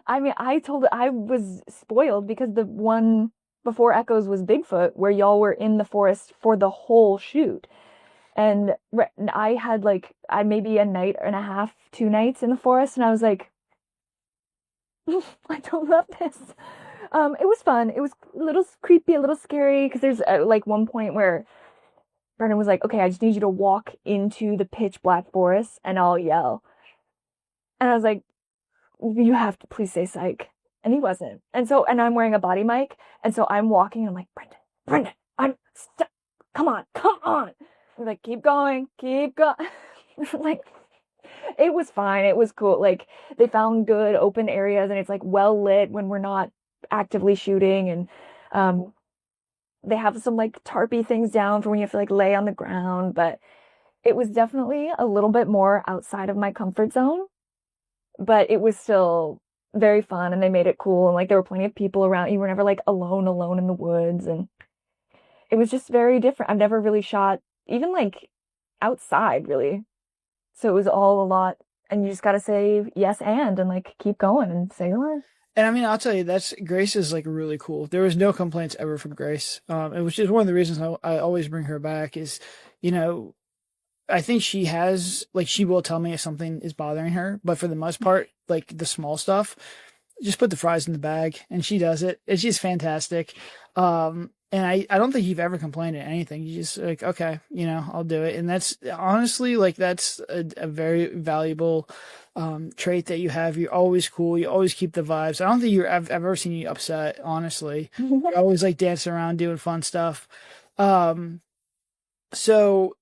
I mean, I was spoiled because the one before Echoes was Bigfoot, where y'all were in the forest for the whole shoot. And I had like, I maybe a night and a half, 2 nights in the forest, and I was like, I don't love this. It was fun. It was a little creepy, a little scary, because there's like one point where Brendan was like, okay, I just need you to walk into the pitch black forest and I'll yell. And I was like, you have to please say psych. And he wasn't. And I'm wearing a body mic. And so I'm walking and I'm like, Brendan, come on. We're like, keep going. Like, it was fine. It was cool. Like, they found good open areas and it's like well lit when we're not actively shooting. And they have some like tarpy things down for when you have to like lay on the ground. But it was definitely a little bit more outside of my comfort zone. But it was still very fun, and they made it cool, and like there were plenty of people around. You were never like alone in the woods, and it was just very different. I've never really shot even like outside really. So it was all a lot, and you just got to say yes and like keep going and say less. And I mean, I'll tell you, Grace is like really cool. There was no complaints ever from Grace. It was just one of the reasons I always bring her back is, I think she will tell me if something is bothering her, but for the most part, like the small stuff, just put the fries in the bag and she does it. It's just fantastic. And I don't think you've ever complained at anything. You just like, okay, I'll do it. And that's honestly like, that's a very valuable, trait that you have. You're always cool. You always keep the vibes. I don't think I've ever seen you upset, honestly. You're always like dancing around doing fun stuff. So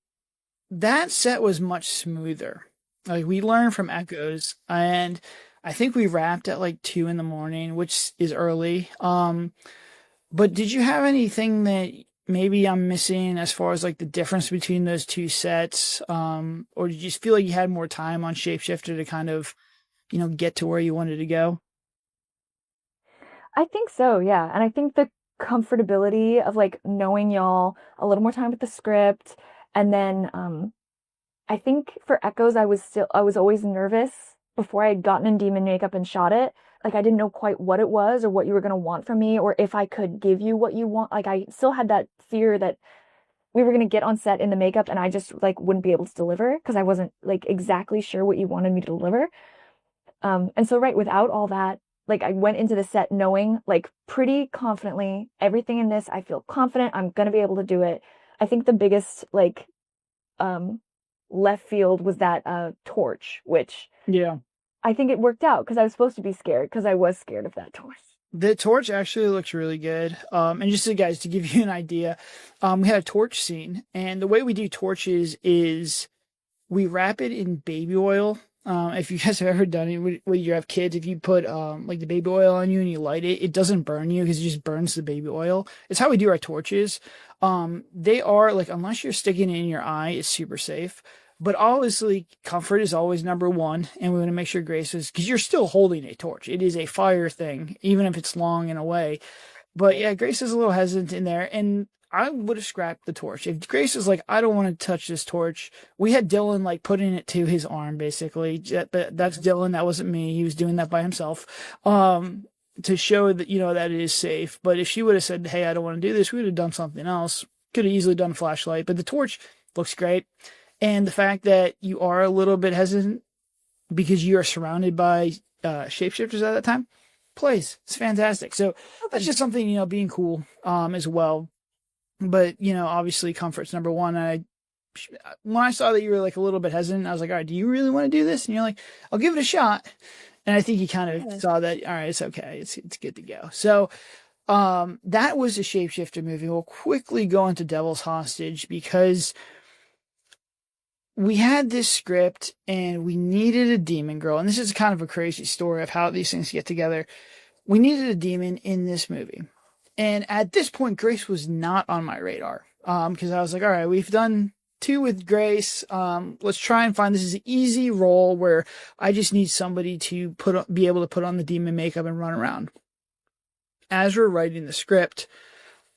that set was much smoother. Like we learned from Echoes, and I think we wrapped at like 2 a.m, which is early. But did you have anything that maybe I'm missing as far as like the difference between those two sets? Or did you just feel like you had more time on Shapeshifter to kind of, get to where you wanted to go? I think so, yeah. And I think the comfortability of like knowing y'all a little more time with the script, and then I think for Echoes I was always nervous before I had gotten in demon makeup and shot it. Like I didn't know quite what it was or what you were going to want from me, or if I could give you what you want. Like I still had that fear that we were going to get on set in the makeup and I just like wouldn't be able to deliver because I wasn't like exactly sure what you wanted me to deliver. And so right, without all that, like I went into the set knowing like pretty confidently everything in this, I feel confident I'm going to be able to do it. I think the biggest like left field was that torch, which Yeah. I think it worked out because I was supposed to be scared because I was scared of that torch. The torch actually looks really good. And just so guys, to give you an idea, we had a torch scene, and the way we do torches is we wrap it in baby oil. If you guys have ever done it when you have kids, if you put like the baby oil on you and you light it, it doesn't burn you because it just burns the baby oil. It's how we do our torches. They are like, unless you're sticking it in your eye, it's super safe. But obviously, comfort is always number one, and we want to make sure Grace is, because you're still holding a torch. It is a fire thing, even if it's long and away. But yeah, Grace is a little hesitant in there, and I would have scrapped the torch. If Grace is like, I don't want to touch this torch, we had Dylan like putting it to his arm, basically. That's Dylan. That wasn't me. He was doing that by himself. To show that, that it is safe. But if she would have said, hey, I don't want to do this, we would have done something else. Could have easily done a flashlight, but the torch looks great. And the fact that you are a little bit hesitant because you are surrounded by shapeshifters at that time plays. It's fantastic. So that's just something, being cool as well. But, obviously comfort's number one. When I saw that you were like a little bit hesitant, I was like, all right, do you really want to do this? And you're like, I'll give it a shot. And I think you kind of saw that, all right, it's okay. It's good to go. So that was a shapeshifter movie. We'll quickly go into Devil's Hostage because we had this script and we needed a demon girl. And this is kind of a crazy story of how these things get together. We needed a demon in this movie. And at this point, Grace was not on my radar. Because I was like, all right, we've done 2 with Grace. Let's try and find, this is an easy role where I just need somebody to be able to put on the demon makeup and run around. As we're writing the script,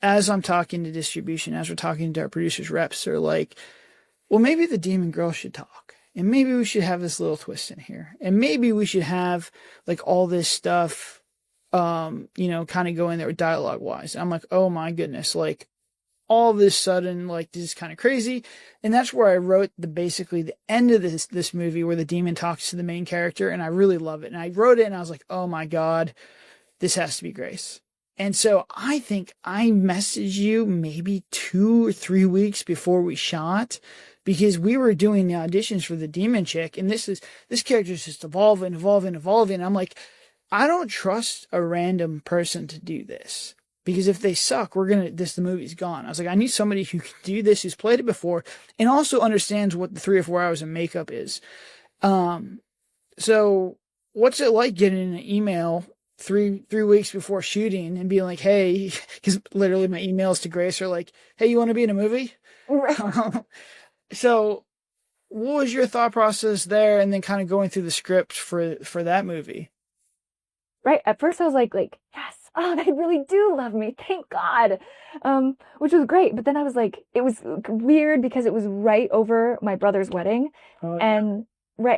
as I'm talking to distribution, as we're talking to our producers reps, they're like, well, maybe the demon girl should talk, and maybe we should have this little twist in here, and maybe we should have like all this stuff, kind of go in there dialogue wise. I'm like, oh my goodness, like all of this sudden, like this is kind of crazy. And that's where I wrote basically the end of this movie where the demon talks to the main character, and I really love it. And I wrote it and I was like, oh my God, this has to be Grace. And so I think I messaged you maybe 2 or 3 weeks before we shot, because we were doing the auditions for the demon chick, and this character is just evolving. I'm like, I don't trust a random person to do this, because if they suck, the movie's gone. I was like, I need somebody who can do this, who's played it before, and also understands what the 3 or 4 hours of makeup is. So what's it like getting an email 3 weeks before shooting and being like, hey, because literally my emails to Grace are like, hey, you want to be in a movie? Right. So what was your thought process there, and then kind of going through the script for that movie? Right. At first I was like, yes, oh, they really do love me. Thank God. Which was great. But then I was like, it was weird because it was right over my brother's wedding. Oh, yeah.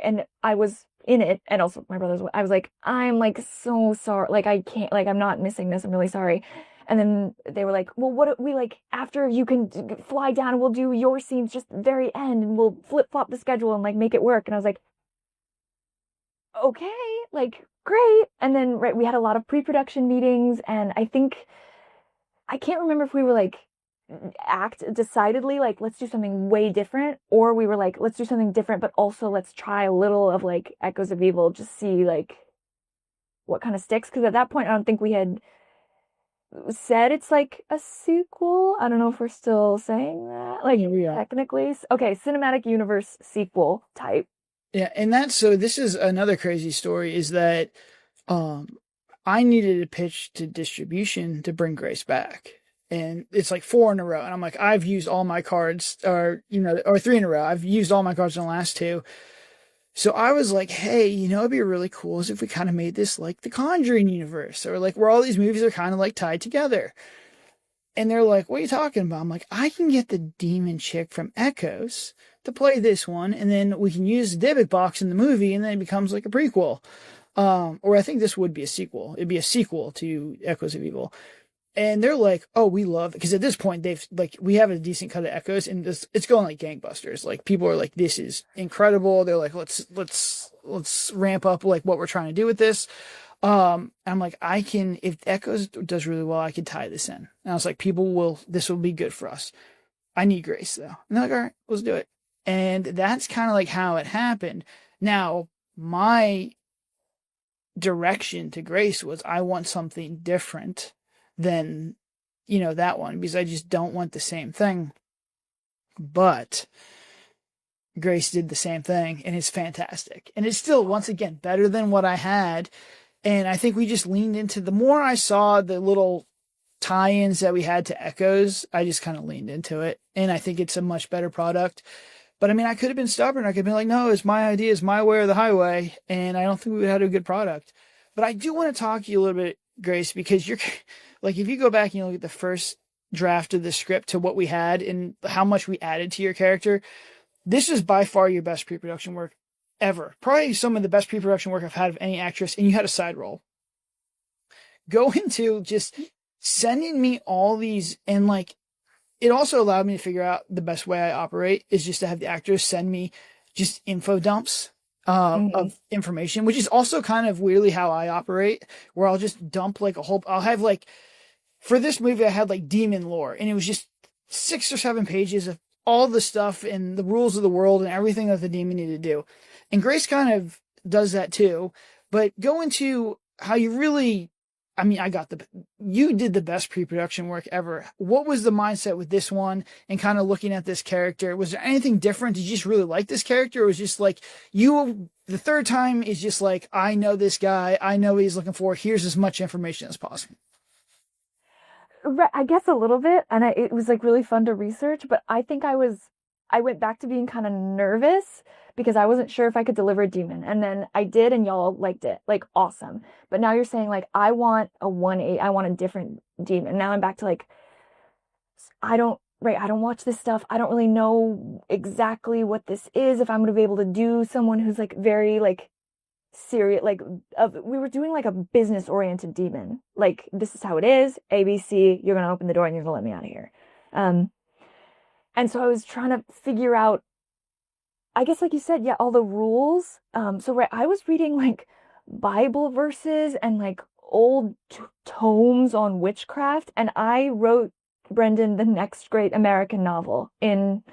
And I was in it, and also my brother's, I was like, I'm like so sorry. Like, I can't, like, I'm not missing this. I'm really sorry. And then they were like, well, what we like, after you can fly down and we'll do your scenes just very end and we'll flip flop the schedule and like make it work. And I was like, okay, like, great. And then, right, we had a lot of pre-production meetings, and I can't remember if we were like, decidedly like, let's do something way different, or we were like, let's do something different, but also let's try a little of like Echoes of Evil, just see like what kind of sticks. Because at that point, I don't think we had said it's like a sequel. I don't know if we're still saying that, like, yeah, technically. Okay, cinematic universe sequel type. Yeah, and this is another crazy story, is that I needed a pitch to distribution to bring Grace back. And it's like 4 in a row. And I'm like, I've used all my cards, or 3 in a row. I've used all my cards in the last 2. So I was like, hey, it'd be really cool is if we kind of made this like the Conjuring universe, or like where all these movies are kind of like tied together. And they're like, what are you talking about? I'm like, I can get the demon chick from Echoes to play this one, and then we can use the Dybbuk box in the movie, and then it becomes like a prequel. Or I think this would be a sequel. It'd be a sequel to Echoes of Evil. And they're like, oh, we love it. Because at this point, we have a decent cut of Echoes, and it's going like gangbusters. Like, people are like, this is incredible. They're like, let's ramp up like what we're trying to do with this. I'm like, if Echoes does really well, I can tie this in. And I was like, this will be good for us. I need Grace though. And they're like, all right, let's do it. And that's kind of like how it happened. Now, my direction to Grace was, I want something different than, you know, that one, because I just don't want the same thing. But Grace did the same thing, and it's fantastic. And it's still, once again, better than what I had. And I think we just leaned into, the more I saw the little tie-ins that we had to Echoes, I just kind of leaned into it. And I think it's a much better product. But I mean, I could have been stubborn. I could have been like, no, it's my idea, it's my way or the highway. And I don't think we would have had a good product. But I do want to talk to you a little bit, Grace, because you're like, if you go back and you look at the first draft of the script to what we had and how much we added to your character, this is by far your best pre-production work ever. Probably some of the best pre-production work I've had of any actress, and you had a side role. Go into just sending me all these, and like, it also allowed me to figure out the best way I operate is just to have the actors send me just info dumps of information, which is also kind of weirdly how I operate, where I'll just dump like I'll have like, for this movie, I had like demon lore, and it was just 6 or 7 pages of all the stuff and the rules of the world and everything that the demon needed to do. And Grace kind of does that too, but go into how you really, I mean, you did the best pre-production work ever. What was the mindset with this one and kind of looking at this character? Was there anything different? Did you just really like this character? Or was just like, the third time is just like, I know this guy, I know what he's looking for, here's as much information as possible? I guess a little bit, and it was like really fun to research, but I think I went back to being kind of nervous because I wasn't sure if I could deliver a demon, and then I did, and y'all liked it, like awesome. But now you're saying like, I want a 1/8, I want a different demon. Now I'm back to like, I don't watch this stuff. I don't really know exactly what this is, if I'm going to be able to do someone who's like very like serious, like we were doing like a business oriented demon, like this is how it is, ABC, you're gonna open the door and you're gonna let me out of here. And so I was trying to figure out, I guess like you said, yeah, all the rules. So I was reading like Bible verses and like old tomes on witchcraft, and I wrote Brendan the next great American novel in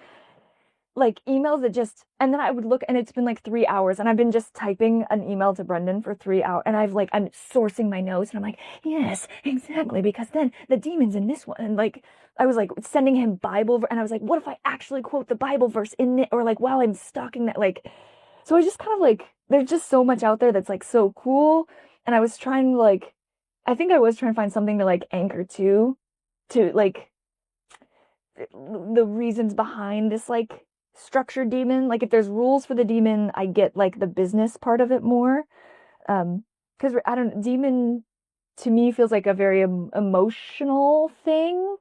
like emails that just, and then I would look, and it's been like 3 hours, and I've been just typing an email to Brendan for 3 hours, and I'm sourcing my notes, and I'm like, yes, exactly, because then the demon's in this one, and like, I was like sending him Bible, and I was like, what if I actually quote the Bible verse in it, or like while I'm stalking that, like, so I just kind of like, there's just so much out there that's like so cool, and I was trying to like, I think I was trying to find something to like anchor to like the reasons behind this like structured demon. Like if there's rules for the demon, I get like the business part of it more, because demon to me feels like a very emotional thing,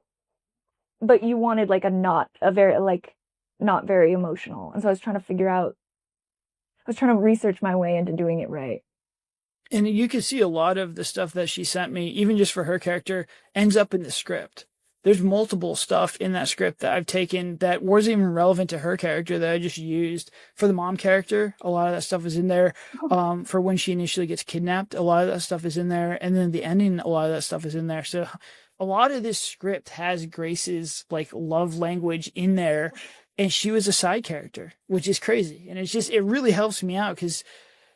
but you wanted like not very emotional, and so I was trying to research my way into doing it right. And you can see a lot of the stuff that she sent me, even just for her character, ends up in the script. There's multiple stuff in that script that I've taken that wasn't even relevant to her character that I just used for the mom character. A lot of that stuff is in there. For when she initially gets kidnapped, a lot of that stuff is in there. And then the ending, a lot of that stuff is in there. So a lot of this script has Grace's like love language in there. And she was a side character, which is crazy. And it really helps me out because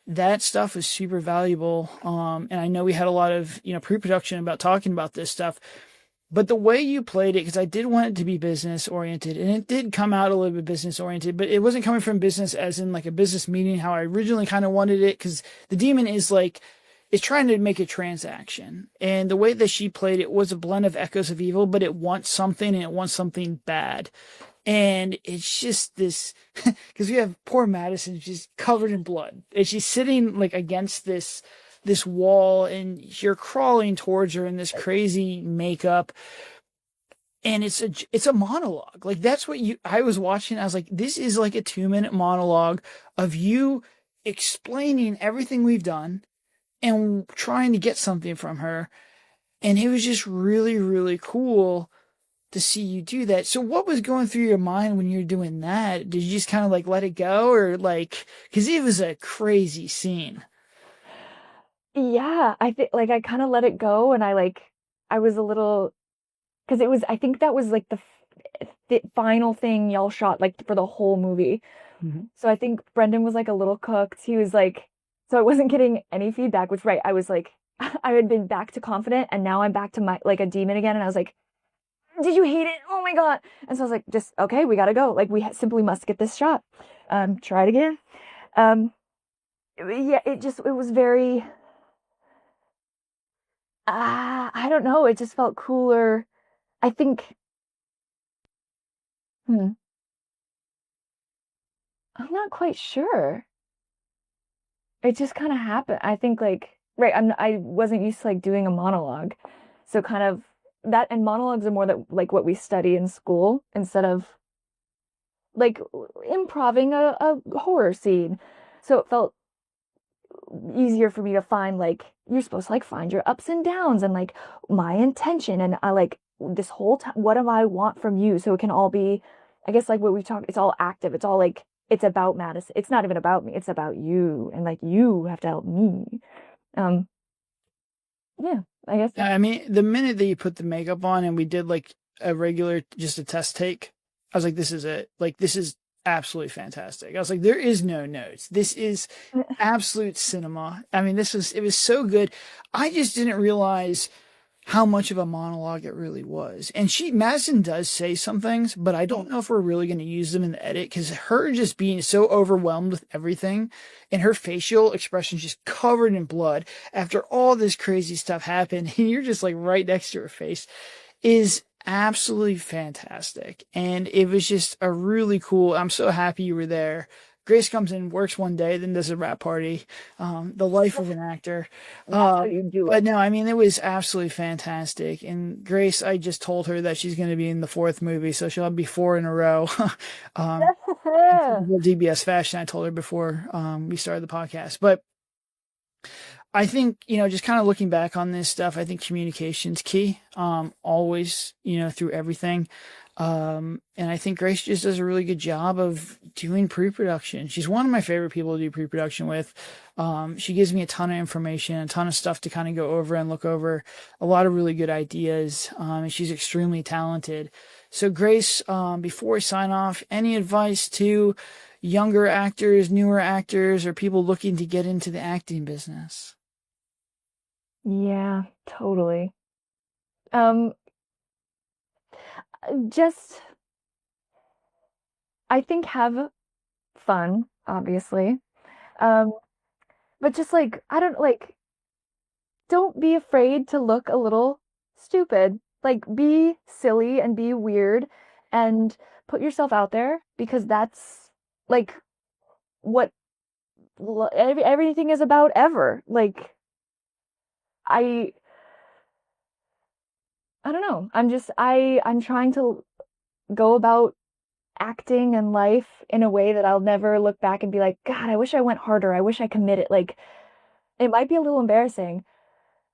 that stuff is super valuable. And I know we had a lot of, pre-production about talking about this stuff. But the way you played it, because I did want it to be business oriented, and it did come out a little bit business oriented, but it wasn't coming from business as in like a business meeting, how I originally kind of wanted it, because the demon is trying to make a transaction. And the way that she played it was a blend of echoes of evil, but it wants something, and it wants something bad. And it's just this, because we have poor Madison just covered in blood, and she's sitting like against this wall, and you're crawling towards her in this crazy makeup, and it's a monologue. Like that's what I was watching. I was like, this is like a 2-minute monologue of you explaining everything we've done and trying to get something from her. And it was just really, really cool to see you do that. So what was going through your mind when you were doing that? Did you just kind of like let it go, or like, because it was a crazy scene? Yeah, I think like I kind of let it go, and I was a little, because I think that was like the final thing y'all shot like for the whole movie. Mm-hmm. So I think Brendan was like a little cooked. He was like, So I wasn't getting any feedback, which, right, I was like, I had been back to confident, and now I'm back to my like a demon again. And I was like, did you hate it? Oh my God. And so I was like, just, okay, we gotta go. Like, we simply must get this shot. Try it again. Yeah, it was very, I don't know. It just felt cooler. I think, hmm, I'm not quite sure. It just kind of happened. I think like, right, I wasn't used to like doing a monologue. So kind of that, and monologues are more that like what we study in school instead of like improving a horror scene. So it felt easier for me to find like you're supposed to like find your ups and downs and like my intention, and I like this whole time, what do I want from you? So it can all be, I guess, like what we talked, it's all active. It's all like, it's about Madison. It's not even about me. It's about you. And like, you have to help me. Um, yeah, I guess. I mean, the minute that you put the makeup on and we did like a regular, just a test take, I was like, this is it. Like, this is absolutely fantastic. I was like, there is no notes. This is absolute cinema. I mean, it was so good. I just didn't realize how much of a monologue it really was. And Madison does say some things, but I don't know if we're really going to use them in the edit, because her just being so overwhelmed with everything and her facial expressions just covered in blood after all this crazy stuff happened, and you're just like right next to her face, is absolutely fantastic. And it was just a really cool, I'm so happy you were there. Grace comes in, works one day, then does a rap party. The life of an actor. That's how you do But it. no, I mean, it was absolutely fantastic. And Grace, I just told her that she's going to be in the 4th movie, so she'll be 4 in a row. DBS fashion, I told her before we started the podcast. But I think, just kind of looking back on this stuff, I think communication's key, always, through everything. And I think Grace just does a really good job of doing pre-production. She's one of my favorite people to do pre-production with. She gives me a ton of information, a ton of stuff to kind of go over and look over, a lot of really good ideas. And she's extremely talented. So Grace, before we sign off, any advice to younger actors, newer actors, or people looking to get into the acting business? Yeah, totally. Just, I think have fun, obviously. Um, but just like, I don't like, don't be afraid to look a little stupid. Like, be silly and be weird and put yourself out there, because that's like what everything is about ever. Like, I I don't know. I'm trying to go about acting and life in a way that I'll never look back and be like, God, I wish I went harder. I wish I committed. Like, it might be a little embarrassing,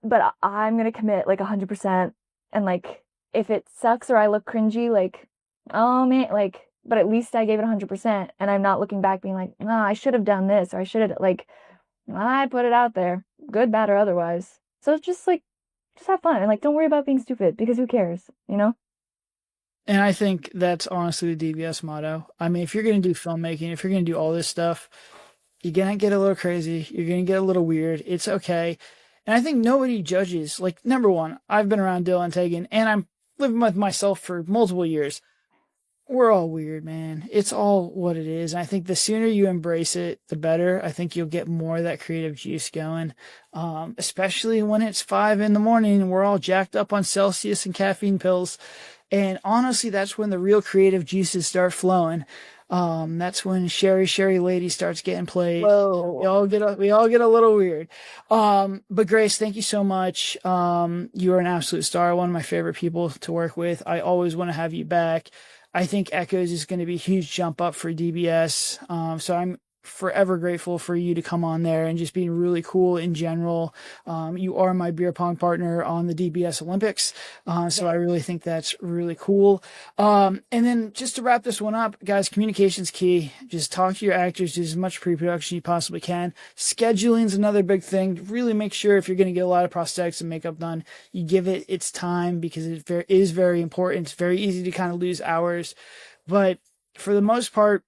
but I'm gonna commit like 100%. And like, if it sucks or I look cringy, like, oh man, like, but at least I gave it 100%, and I'm not looking back being like, nah, I should have done this, or I should have, like, I put it out there, good, bad, or otherwise. So it's just like, just have fun and like, don't worry about being stupid, because who cares, you know? And I think that's honestly the DBS motto. I mean, if you're going to do filmmaking, if you're going to do all this stuff, you're going to get a little crazy. You're going to get a little weird. It's okay. And I think nobody judges. Like, number one, I've been around Dylan Tegan, and I'm living with myself for multiple years. We're all weird, man. It's all what it is. And I think the sooner you embrace it, the better. I think you'll get more of that creative juice going, especially when it's 5 a.m. and we're all jacked up on Celsius and caffeine pills. And honestly, that's when the real creative juices start flowing. That's when Sherry Lady starts getting played. Whoa. We all get a little weird. But Grace, thank you so much. You are an absolute star. One of my favorite people to work with. I always want to have you back. I think Echoes is going to be a huge jump up for DBS. So I'm forever grateful for you to come on there and just being really cool in general. You are my beer pong partner on the DBS Olympics. So I really think that's really cool. And then just to wrap this one up, guys, communication's key. Just talk to your actors, do as much pre-production you possibly can. Scheduling's another big thing. Really make sure if you're going to get a lot of prosthetics and makeup done, you give it its time, because it is very important. It's very easy to kind of lose hours. But for the most part,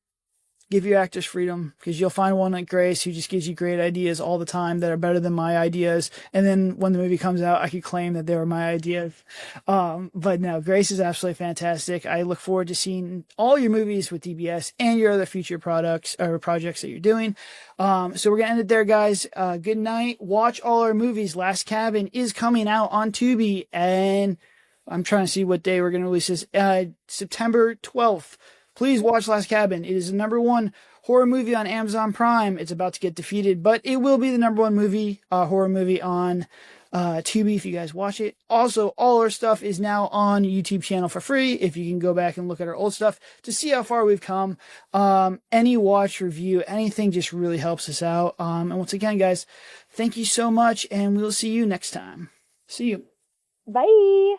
Give your actors freedom, because you'll find one like Grace who just gives you great ideas all the time that are better than my ideas. And then when the movie comes out, I could claim that they were my ideas. But no, Grace is absolutely fantastic. I look forward to seeing all your movies with DBS and your other future products or projects that you're doing. So we're going to end it there, guys. Good night. Watch all our movies. Last Cabin is coming out on Tubi, and I'm trying to see what day we're going to release this. September 12th. Please watch Last Cabin. It is the #1 horror movie on Amazon Prime. It's about to get defeated, but it will be the #1 horror movie on Tubi if you guys watch it. Also, all our stuff is now on YouTube channel for free. If you can go back and look at our old stuff to see how far we've come. Any watch, review, anything just really helps us out. And once again, guys, thank you so much, and we'll see you next time. See you. Bye.